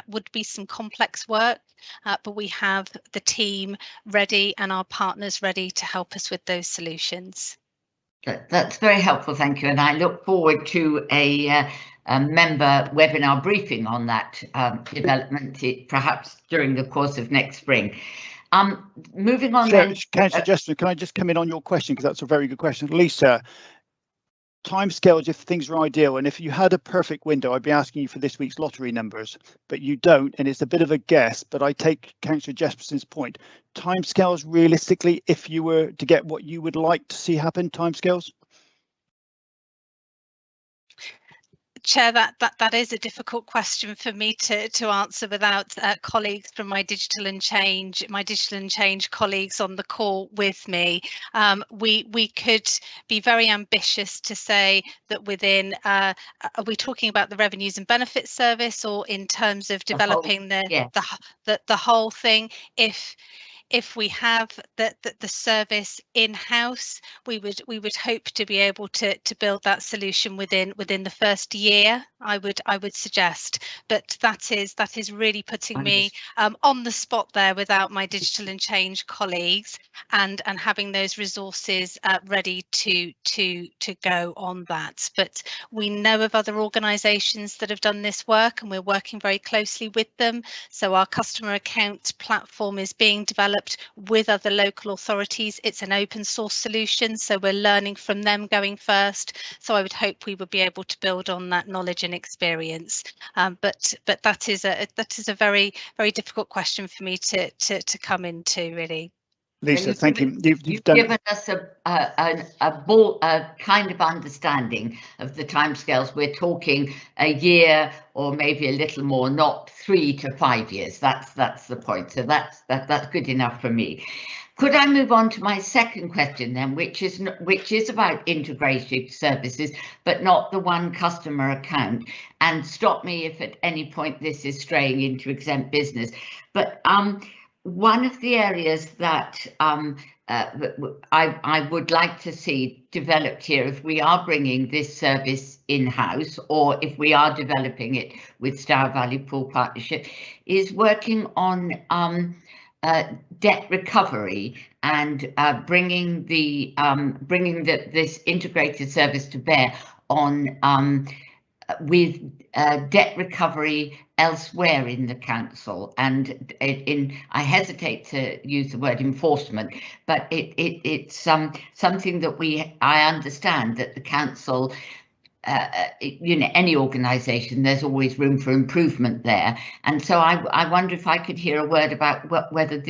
would be some complex work, but we have the team ready and our partners ready to help us with those solutions. That's very helpful, thank you, and I look forward to a member webinar briefing on that development, perhaps during the course of next spring. Moving on then. Councillor Jesperson, can I just come in on your question, because that's a very good question. Lisa, timescales if things are ideal, and if you had a perfect window, I'd be asking you for this week's lottery numbers, but you don't, and it's a bit of a guess, but I take Councillor Jesperson's point. Timescales realistically, if you were to get what you would like to see happen, timescales? Chair, that is a difficult question for me to answer without colleagues from my digital and change colleagues on the call with me. We could be very ambitious to say that within are we talking about the revenues and benefits service, or in terms of developing the whole thing? If we have the service in-house, we would hope to be able to build that solution within the first year, I would suggest, but that is really putting me on the spot there without my digital and change colleagues and having those resources ready to go on that. But we know of other organisations that have done this work, and we're working very closely with them. So our customer account platform is being developed with other local authorities. It's an open source solution, so we're learning from them going first. So I would hope we would be able to build on that knowledge and experience. But that is a very, very difficult question for me to come into, really. Lisa, thank you. You've given us a kind of understanding of the timescales. We're talking a year or maybe a little more, not 3 to 5 years. That's the point. So that's good enough for me. Could I move on to my second question then, which is about integrated services, but not the one customer account? And stop me if at any point this is straying into exempt business. But one of the areas that I would like to see developed here, if we are bringing this service in-house or if we are developing it with Stour Valley Pool Partnership, is working on debt recovery and bringing this integrated service to bear on with debt recovery elsewhere in the council. And I hesitate to use the word enforcement, but it's something that I understand that the council, you know, any organisation, there's always room for improvement there. And so I wonder if I could hear a word about whether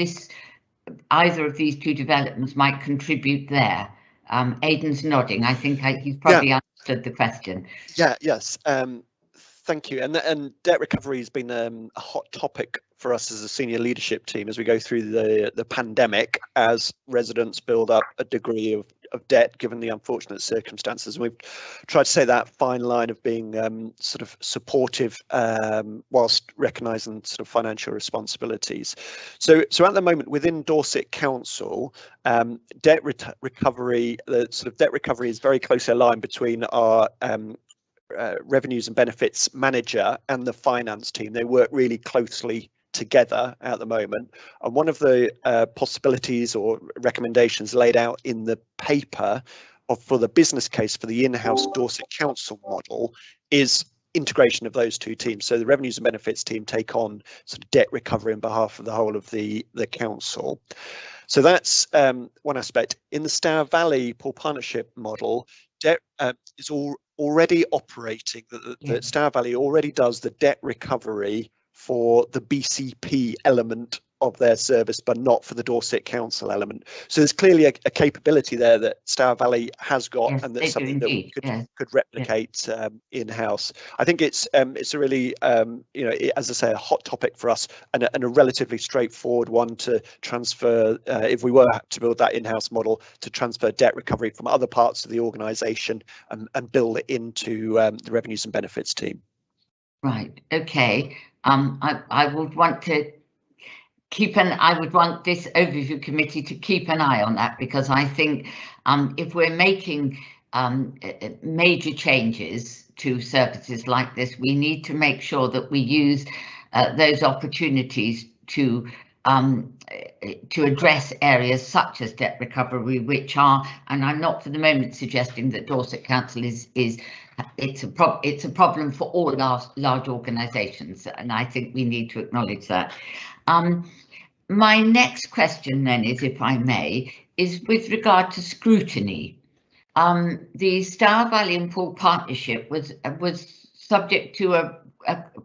either of these two developments might contribute there. Aidan's nodding. I think he's probably understood the question. Yes. Thank you. And debt recovery has been a hot topic for us as a senior leadership team as we go through the pandemic, as residents build up a degree of debt given the unfortunate circumstances. And we've tried to say that fine line of being sort of supportive whilst recognising sort of financial responsibilities. So at the moment within Dorset Council, debt recovery, the sort of debt recovery is very closely aligned between our revenues and benefits manager and the finance team. They work really closely together at the moment, and one of the possibilities or recommendations laid out in the paper for the business case for the in-house Dorset Council model is integration of those two teams. So the revenues and benefits team take on sort of debt recovery on behalf of the whole of the council. So that's one aspect. In the Stour Valley Pool Partnership model, debt is already operating. The Stour Valley already does the debt recovery for the BCP element of their service, but not for the Dorset Council element. So there's clearly a capability there that Stour Valley has got, and that's something that we could replicate in-house. I think it's a really, you know, as I say, a hot topic for us, and a relatively straightforward one to transfer, if we were to build that in-house model, to transfer debt recovery from other parts of the organisation and build it into the revenues and benefits team. Right. Okay. I would want to I would want this overview committee to keep an eye on that, because I think if we're making major changes to services like this, we need to make sure that we use those opportunities to address areas such as debt recovery, which are, and I'm not for the moment suggesting that Dorset Council it's a problem for all large organisations, and I think we need to acknowledge that. My next question then is, if I may, is with regard to scrutiny. The Stour Valley and Pool Partnership was subject to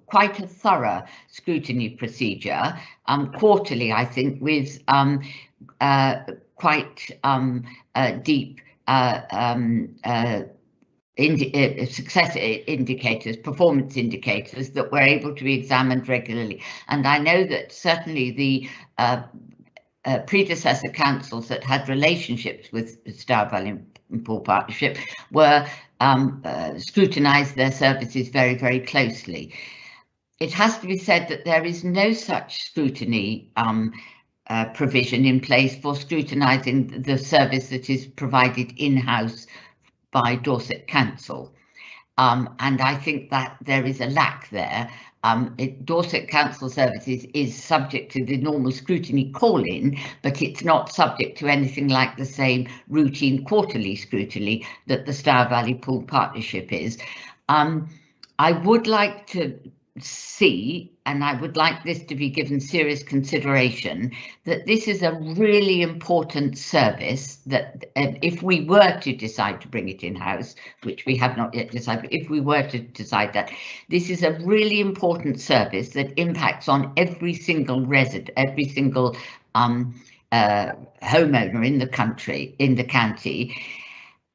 quite a thorough scrutiny procedure, quarterly, I think, with quite deep success indicators, performance indicators that were able to be examined regularly. And I know that certainly the predecessor councils that had relationships with Stour Valley and Pool Partnership were scrutinised their services very, very closely. It has to be said that there is no such scrutiny provision in place for scrutinising the service that is provided in-house by Dorset Council, and I think that there is a lack there. Dorset Council Services is subject to the normal scrutiny call-in, but it's not subject to anything like the same routine quarterly scrutiny that the Stour Valley Pool Partnership is. I would like to see, and I would like this to be given serious consideration, that this is a really important service that if we were to decide to bring it in-house, which we have not yet decided, but if we were to decide that, this is a really important service that impacts on every single resident, every single homeowner in the country, in the county,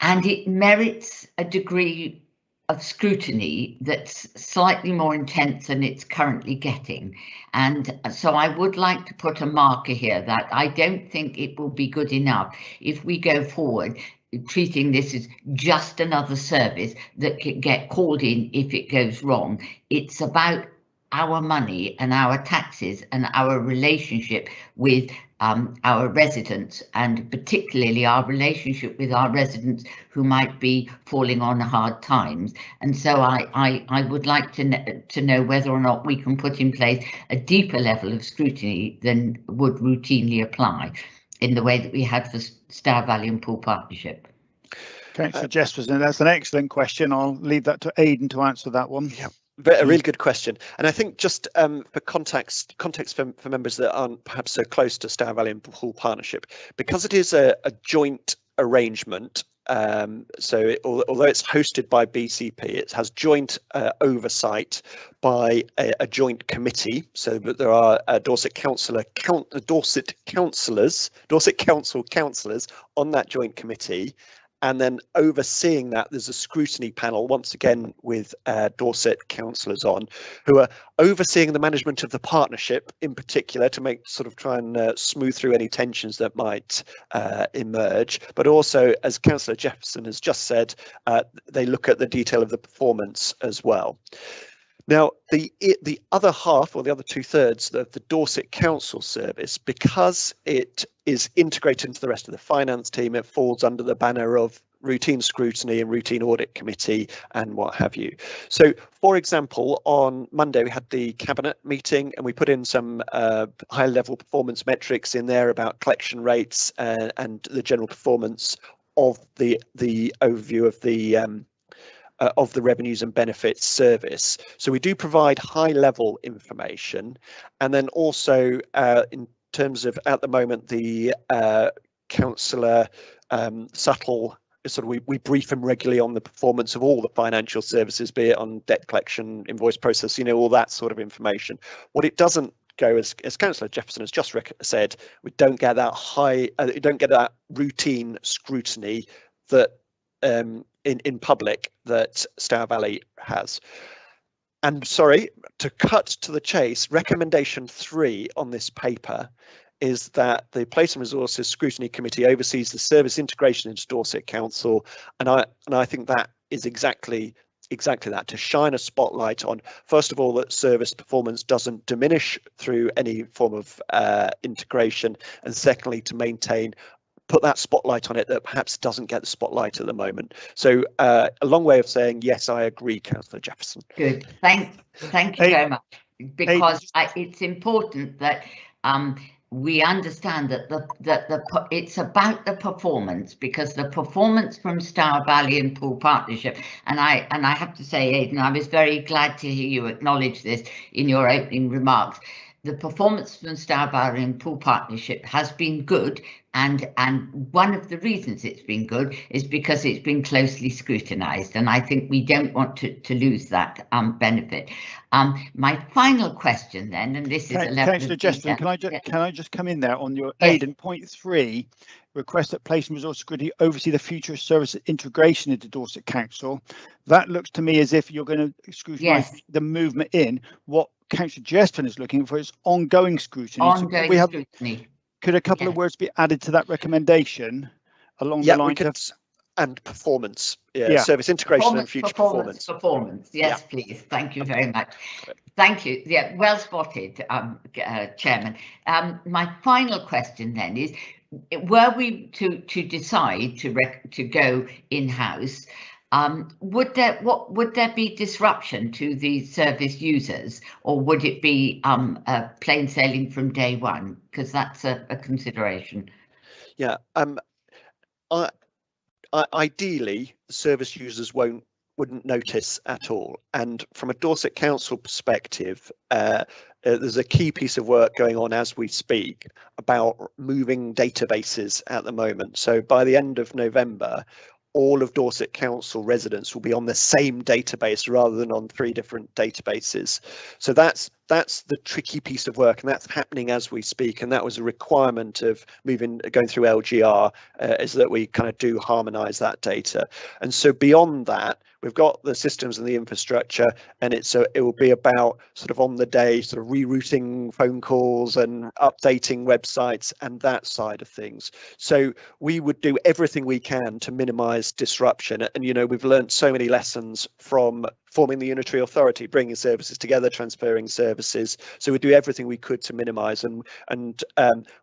and it merits a degree of scrutiny that's slightly more intense than it's currently getting. And so I would like to put a marker here that I don't think it will be good enough if we go forward treating this as just another service that can get called in if it goes wrong. It's about our money and our taxes and our relationship with our residents, and particularly our relationship with our residents who might be falling on hard times. And so I would like to know whether or not we can put in place a deeper level of scrutiny than would routinely apply in the way that we had for Stour Valley and Poole Partnership. Councillor Jesperson, that's an excellent question. I'll leave that to Aidan to answer that one. Yeah. A really good question, and I think just for context for members that aren't perhaps so close to Stour Valley and Poole Partnership, because it is a joint arrangement. So although it's hosted by BCP, it has joint oversight by a joint committee. So that there are Dorset Council councillors on that joint committee. And then overseeing that, there's a scrutiny panel, once again with Dorset councillors on, who are overseeing the management of the partnership in particular to try and smooth through any tensions that might emerge. But also, as Councillor Jefferson has just said, they look at the detail of the performance as well. Now, the other half, or the other 2/3 of the Dorset Council service, because it is integrated into the rest of the finance team, it falls under the banner of routine scrutiny and routine audit committee and what have you. So, for example, on Monday we had the cabinet meeting and we put in some high-level performance metrics in there about collection rates and the general performance of the overview of the revenues and benefits service. So we do provide high level information, and then also in terms of at the moment the councillor Subtle, we brief him regularly on the performance of all the financial services, be it on debt collection, invoice process, all that sort of information. What it doesn't go, as Councillor Jefferson has just said, we don't get that you don't get that routine scrutiny that in public that Stour Valley has. And sorry, to cut to the chase, recommendation 3 on this paper is that the Place and Resources Scrutiny Committee oversees the service integration into Dorset Council, and I think that is exactly that, to shine a spotlight on, first of all, that service performance doesn't diminish through any form of integration, and secondly, to put that spotlight on it that perhaps doesn't get the spotlight at the moment. So a long way of saying, yes, I agree, Councillor Jefferson. Good. Thank you very much, because it's important that we understand that it's about the performance, because the performance from Stour Valley and Poole Partnership, and I have to say, Aidan, I was very glad to hear you acknowledge this in your opening remarks. The performance from Stour Valley and Poole Partnership has been good, and one of the reasons it's been good is because it's been closely scrutinised, and I think we don't want to lose that benefit. My final question then, and this is Councillor Jesperson, can I just come in there on your Aidan point 3, request that Place and Resource Scrutiny oversee the future service integration into Dorset Council. That looks to me as if you're going to scrutinise the movement in. What Councillor Jesperson is looking for is ongoing scrutiny. Scrutiny. Could a couple of words be added to that recommendation along the lines of and performance, service integration and future performance. Yes, please. Thank you very much. Thank you. Yeah, well spotted, Chairman. My final question then is, were we to decide to go in-house, would there be disruption to the service users, or would it be plain sailing from day one? Because that's a consideration. Yeah. Ideally, service users wouldn't notice at all. And from a Dorset Council perspective, there's a key piece of work going on as we speak about moving databases at the moment. So by the end of November, all of Dorset Council residents will be on the same database rather than on 3 different databases. So that's the tricky piece of work, and that's happening as we speak. And that was a requirement of going through LGR, is that we kind of do harmonise that data. And so beyond that, we've got the systems and the infrastructure, and it will be about sort of on the day sort of rerouting phone calls and updating websites and that side of things. So we would do everything we can to minimize disruption. And, you know, we've learned so many lessons from forming the unitary authority, bringing services together, transferring services. So we'd do everything we could to minimise, and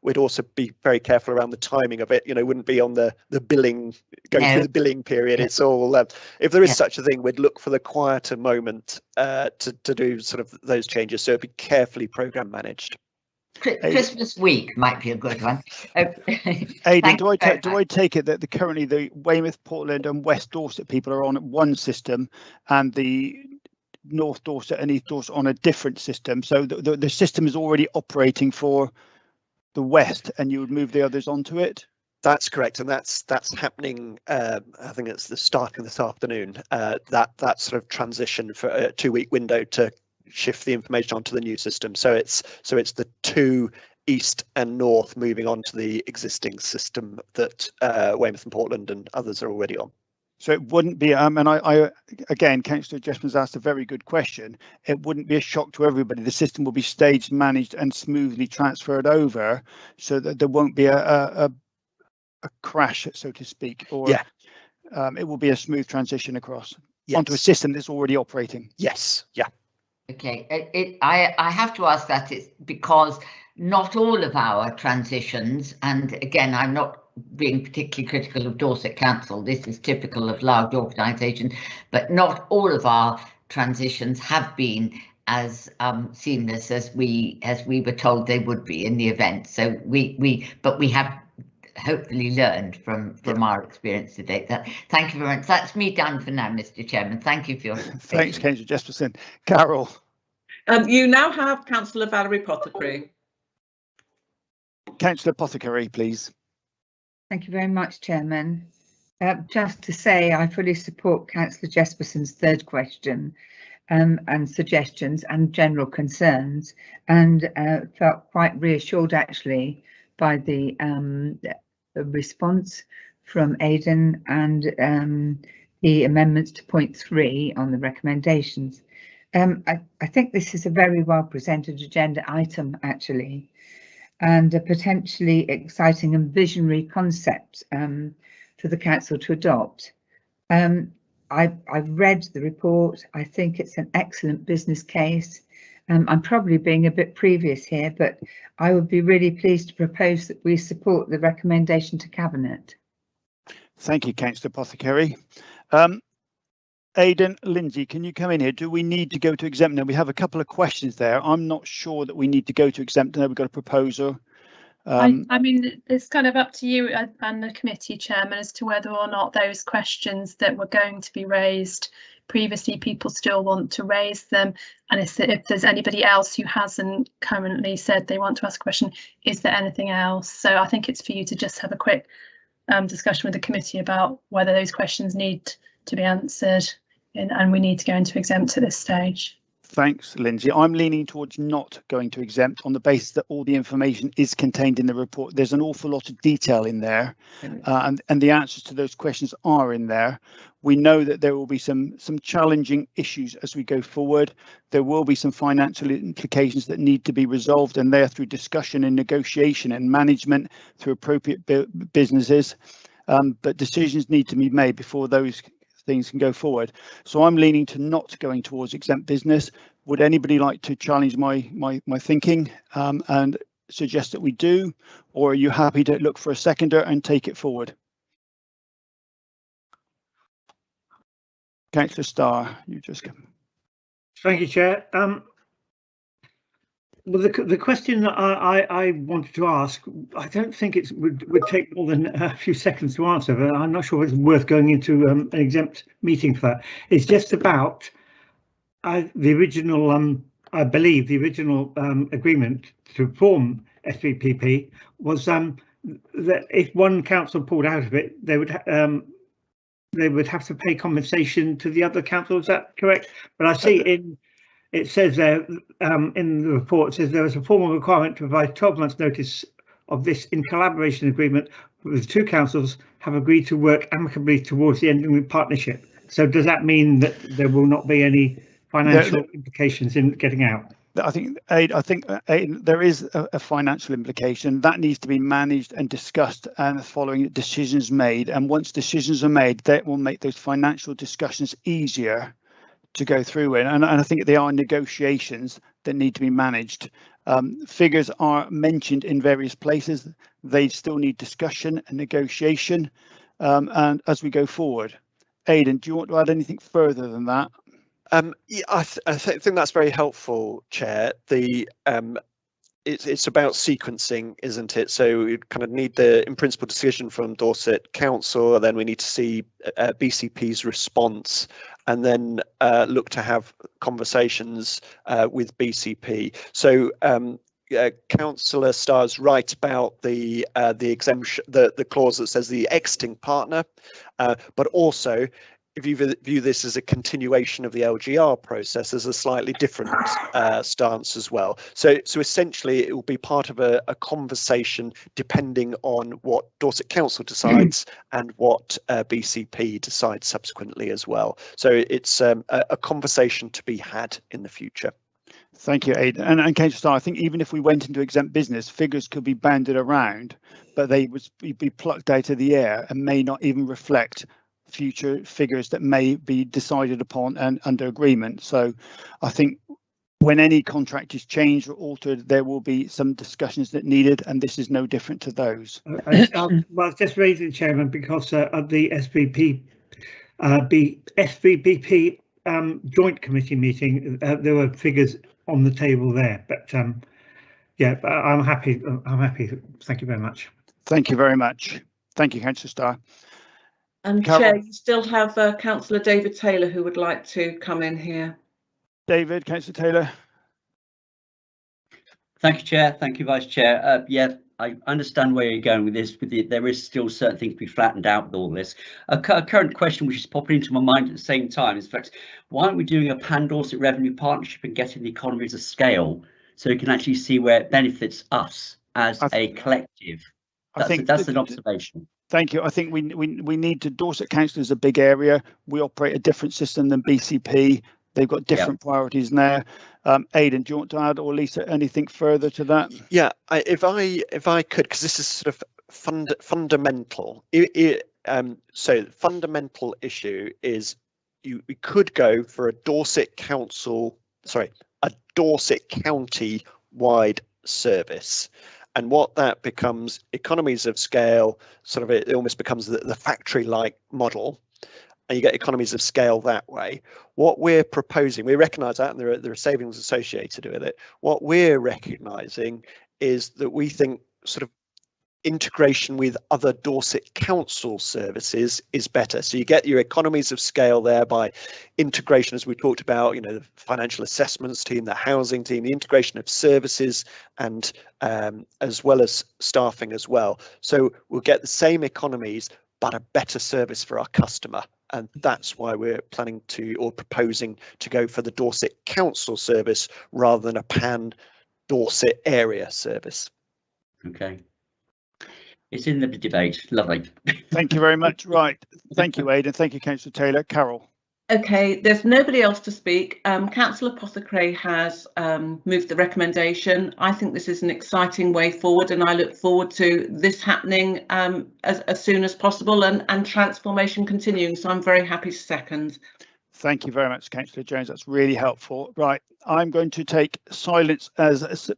we'd also be very careful around the timing of it. You know, wouldn't be on the billing, going through the billing period. It's all if there is such a thing, we'd look for the quieter moment to do sort of those changes. So it'd be carefully program managed. Christmas week might be a good one. Aidan, do I take it that currently the Weymouth, Portland and West Dorset people are on one system and the North Dorset and East Dorset on a different system? So the system is already operating for the West and you would move the others onto it? That's correct, and that's happening. I think it's starting this afternoon. That sort of transition for a 2-week window to shift the information onto the new system. So it's the 2 East and North moving on to the existing system that Weymouth and Portland and others are already on. So it wouldn't be, and I again, Councillor Jesper's asked a very good question. It wouldn't be a shock to everybody. The system will be staged, managed and smoothly transferred over so that there won't be a crash, so to speak, or it will be a smooth transition across onto a system that's already operating. Yes, yeah. Okay, I have to ask that it's because not all of our transitions, and again, I'm not being particularly critical of Dorset Council, this is typical of large organisations, but not all of our transitions have been as seamless as we were told they would be in the event. So we have hopefully learned from our experience today. Thank you very much. That's me done for now, Mr. Chairman. Thank you for your thanks, Councillor Jesperson. Carol. You now have Councillor Valerie Potterbury. Councillor Potterbury, please. Thank you very much, Chairman. Just to say, I fully support Councillor Jesperson's third question and suggestions and general concerns, and felt quite reassured actually by the response from Aidan and the amendments to point 3 on the recommendations. I think this is a very well presented agenda item actually, and a potentially exciting and visionary concept for the council to adopt. I've read the report. I think it's an excellent business case. I'm probably being a bit previous here, but I would be really pleased to propose that we support the recommendation to Cabinet. Thank you, Councillor Potterbury. Aidan, Lindsay, can you come in here? Do we need to go to exempt? Now, we have a couple of questions there. I'm not sure that we need to go to exempt. Now we've got a proposal. I mean, it's kind of up to you and the committee chairman as to whether or not those questions that were going to be raised previously, people still want to raise them. And if there's anybody else who hasn't currently said they want to ask a question, is there anything else? So I think it's for you to just have a quick discussion with the committee about whether those questions need to be answered and we need to go into exempt at this stage. Thanks, Lindsay. I'm leaning towards not going to exempt on the basis that all the information is contained in the report. There's an awful lot of detail in there, and the answers to those questions are in there. We know that there will be some challenging issues as we go forward. There will be some financial implications that need to be resolved, and they're through discussion and negotiation and management through appropriate businesses. But decisions need to be made before those things can go forward. So I'm leaning to not going towards exempt business. Would anybody like to challenge my thinking and suggest that we do, or are you happy to look for a seconder and take it forward? Councillor Starr, you just come. Thank you, Chair. Well, the question that I wanted to ask, I don't think it would take more than a few seconds to answer, but I'm not sure it's worth going into an exempt meeting for that. It's just about the original, I believe the original agreement to form SVPP was that if one council pulled out of it, they would have to pay compensation to the other council. Is that correct? But I see it says there in the report, it says there is a formal requirement to provide 12 months notice of this in collaboration agreement with the two councils have agreed to work amicably towards the ending of the partnership. So does that mean that there will not be any financial implications in getting out? I think there is a financial implication that needs to be managed and discussed, and following decisions made. And once decisions are made, that will make those financial discussions easier to go through in. And I think there are negotiations that need to be managed. Figures are mentioned in various places. They still need discussion and negotiation, and as we go forward. Aidan, do you want to add anything further than that? Yeah, I think that's very helpful, Chair. It's about sequencing, isn't it? So we kind of need the in principle decision from Dorset Council, and then we need to see BCP's response, and then look to have conversations with BCP. So Councillor Starr's right about the exemption, the clause that says the exiting partner, but also, if you view this as a continuation of the LGR process, there's a slightly different stance as well. So essentially, it will be part of a conversation depending on what Dorset Council decides and what BCP decides subsequently as well. So it's a conversation to be had in the future. Thank you, Aidan. And Councillor Starr, I think even if we went into exempt business, figures could be banded around, but they would be plucked out of the air and may not even reflect future figures that may be decided upon and under agreement. So I think when any contract is changed or altered, there will be some discussions that needed, and this is no different to those. Well, just raising, Chairman, because of the SVPP joint committee meeting, there were figures on the table there, but yeah, I'm happy. Thank you very much. Thank you very much. Thank you, Councillor Starr. And Carol? Chair, you still have Councillor David Taylor who would like to come in here. David, Councillor Taylor. Thank you, Chair. Thank you, Vice Chair. Yeah, I understand where you're going with this. There is still certain things to be flattened out with all this. A current question which is popping into my mind at the same time is, in fact, why aren't we doing a Pan-Dorset revenue partnership and getting the economies of scale so we can actually see where it benefits us as a collective? That's an observation. Thank you. I think we need to. Dorset Council is a big area. We operate a different system than BCP. They've got different priorities there. Aidan, do you want to add, or Lisa, anything further to that? Yeah, if I could, because this is sort of fundamental. So the fundamental issue is we could go for a Dorset Council, a Dorset County wide service. And what that becomes, economies of scale, sort of it almost becomes the factory-like model, and you get economies of scale that way. What we're proposing, we recognise that, and there are savings associated with it. What we're recognising is that we think sort of integration with other Dorset Council services is better. So you get your economies of scale there by integration, as we talked about, the financial assessments team, the housing team, the integration of services, and as well as staffing as well. So we'll get the same economies, but a better service for our customer. And that's why we're planning to, or proposing to, go for the Dorset Council service rather than a Pan-Dorset area service. Okay. It's in the debate. Lovely. Thank you very much. Right. Thank you, Aidan. Thank you, Councillor Taylor. Carol. Okay, there's nobody else to speak. Councillor Apothecary has moved the recommendation. I think this is an exciting way forward, and I look forward to this happening as soon as possible and transformation continuing. So I'm very happy to second. Thank you very much, Councillor Jones. That's really helpful. Right, I'm going to take silence as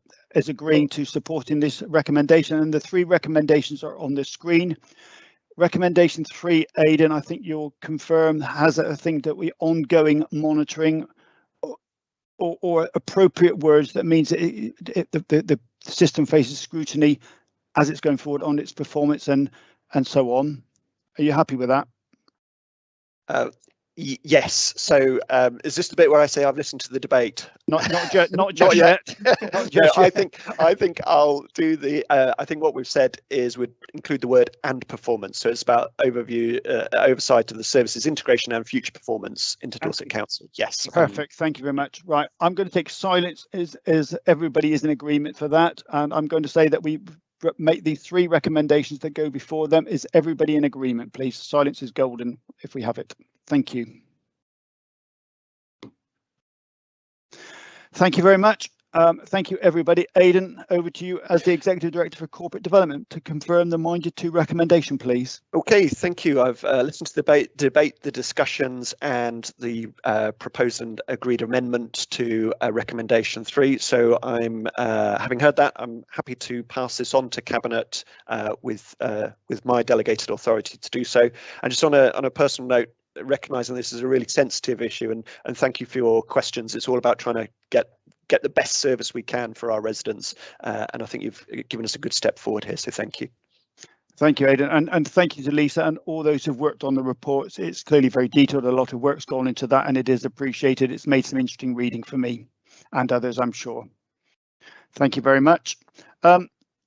agreeing to supporting this recommendation, and the three recommendations are on the screen. Recommendation 3, Aidan, I think you'll confirm, has a thing that we ongoing monitoring or appropriate words that means the system faces scrutiny as it's going forward on its performance and so on. Are you happy with that? Yes. So is this the bit where I say I've listened to the debate? Not just yet. I think I'll do the. I think what we've said is we'd include the word "and performance." So it's about oversight of the services integration and future performance into Dorset Council. Yes. Perfect. Thank you very much. Right. I'm going to take silence as everybody is in agreement for that, and I'm going to say that we make the three recommendations that go before them. Is everybody in agreement, please? Silence is golden if we have it. Thank you. Thank you very much. Thank you, everybody. Aidan, over to you as the Executive Director for Corporate Development to confirm the Minded To recommendation, please. Okay, thank you. I've listened to the debate, the discussions, and the proposed and agreed amendment to recommendation 3. So I'm having heard that, I'm happy to pass this on to Cabinet with my delegated authority to do so. And just on a personal note, recognising this is a really sensitive issue, and thank you for your questions. It's all about trying to get the best service we can for our residents, and I think you've given us a good step forward here, so thank you. Thank you, Aidan, and thank you to Lisa and all those who've worked on the reports. It's clearly very detailed, a lot of work's gone into that, and it is appreciated. It's made some interesting reading for me and others, I'm sure. Thank you very much.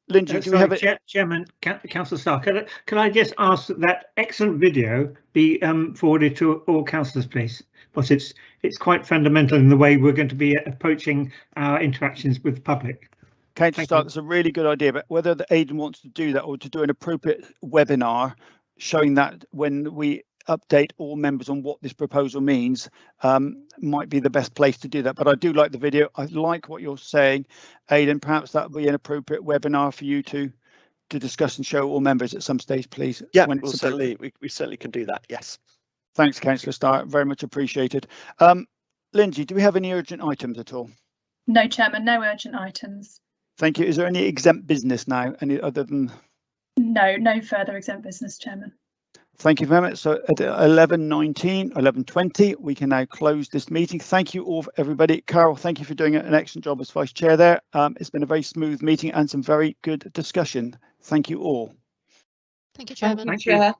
Lindsay, do we have it? Chairman, Councillor Starr, could I just ask that excellent video be forwarded to all councillors, please? Because it's quite fundamental in the way we're going to be approaching our interactions with the public. Councillor Starr, that's a really good idea, but whether the Aidan wants to do that or to do an appropriate webinar showing that when we update all members on what this proposal means might be the best place to do that. But I do like the video. I like what you're saying, Aidan. Perhaps that would be an appropriate webinar for you to discuss and show all members at some stage, please. Yeah, we certainly can do that. Yes. Thanks, Councillor Starr. Very much appreciated. Lindsay, do we have any urgent items at all? No, Chairman, no urgent items. Thank you. Is there any exempt business now? Any other than? No further exempt business, Chairman. Thank you very much. So at 11:20, we can now close this meeting. Thank you all, everybody. Carol, thank you for doing an excellent job as Vice Chair there. It's been a very smooth meeting and some very good discussion. Thank you all. Thank you, Chairman. Thank you.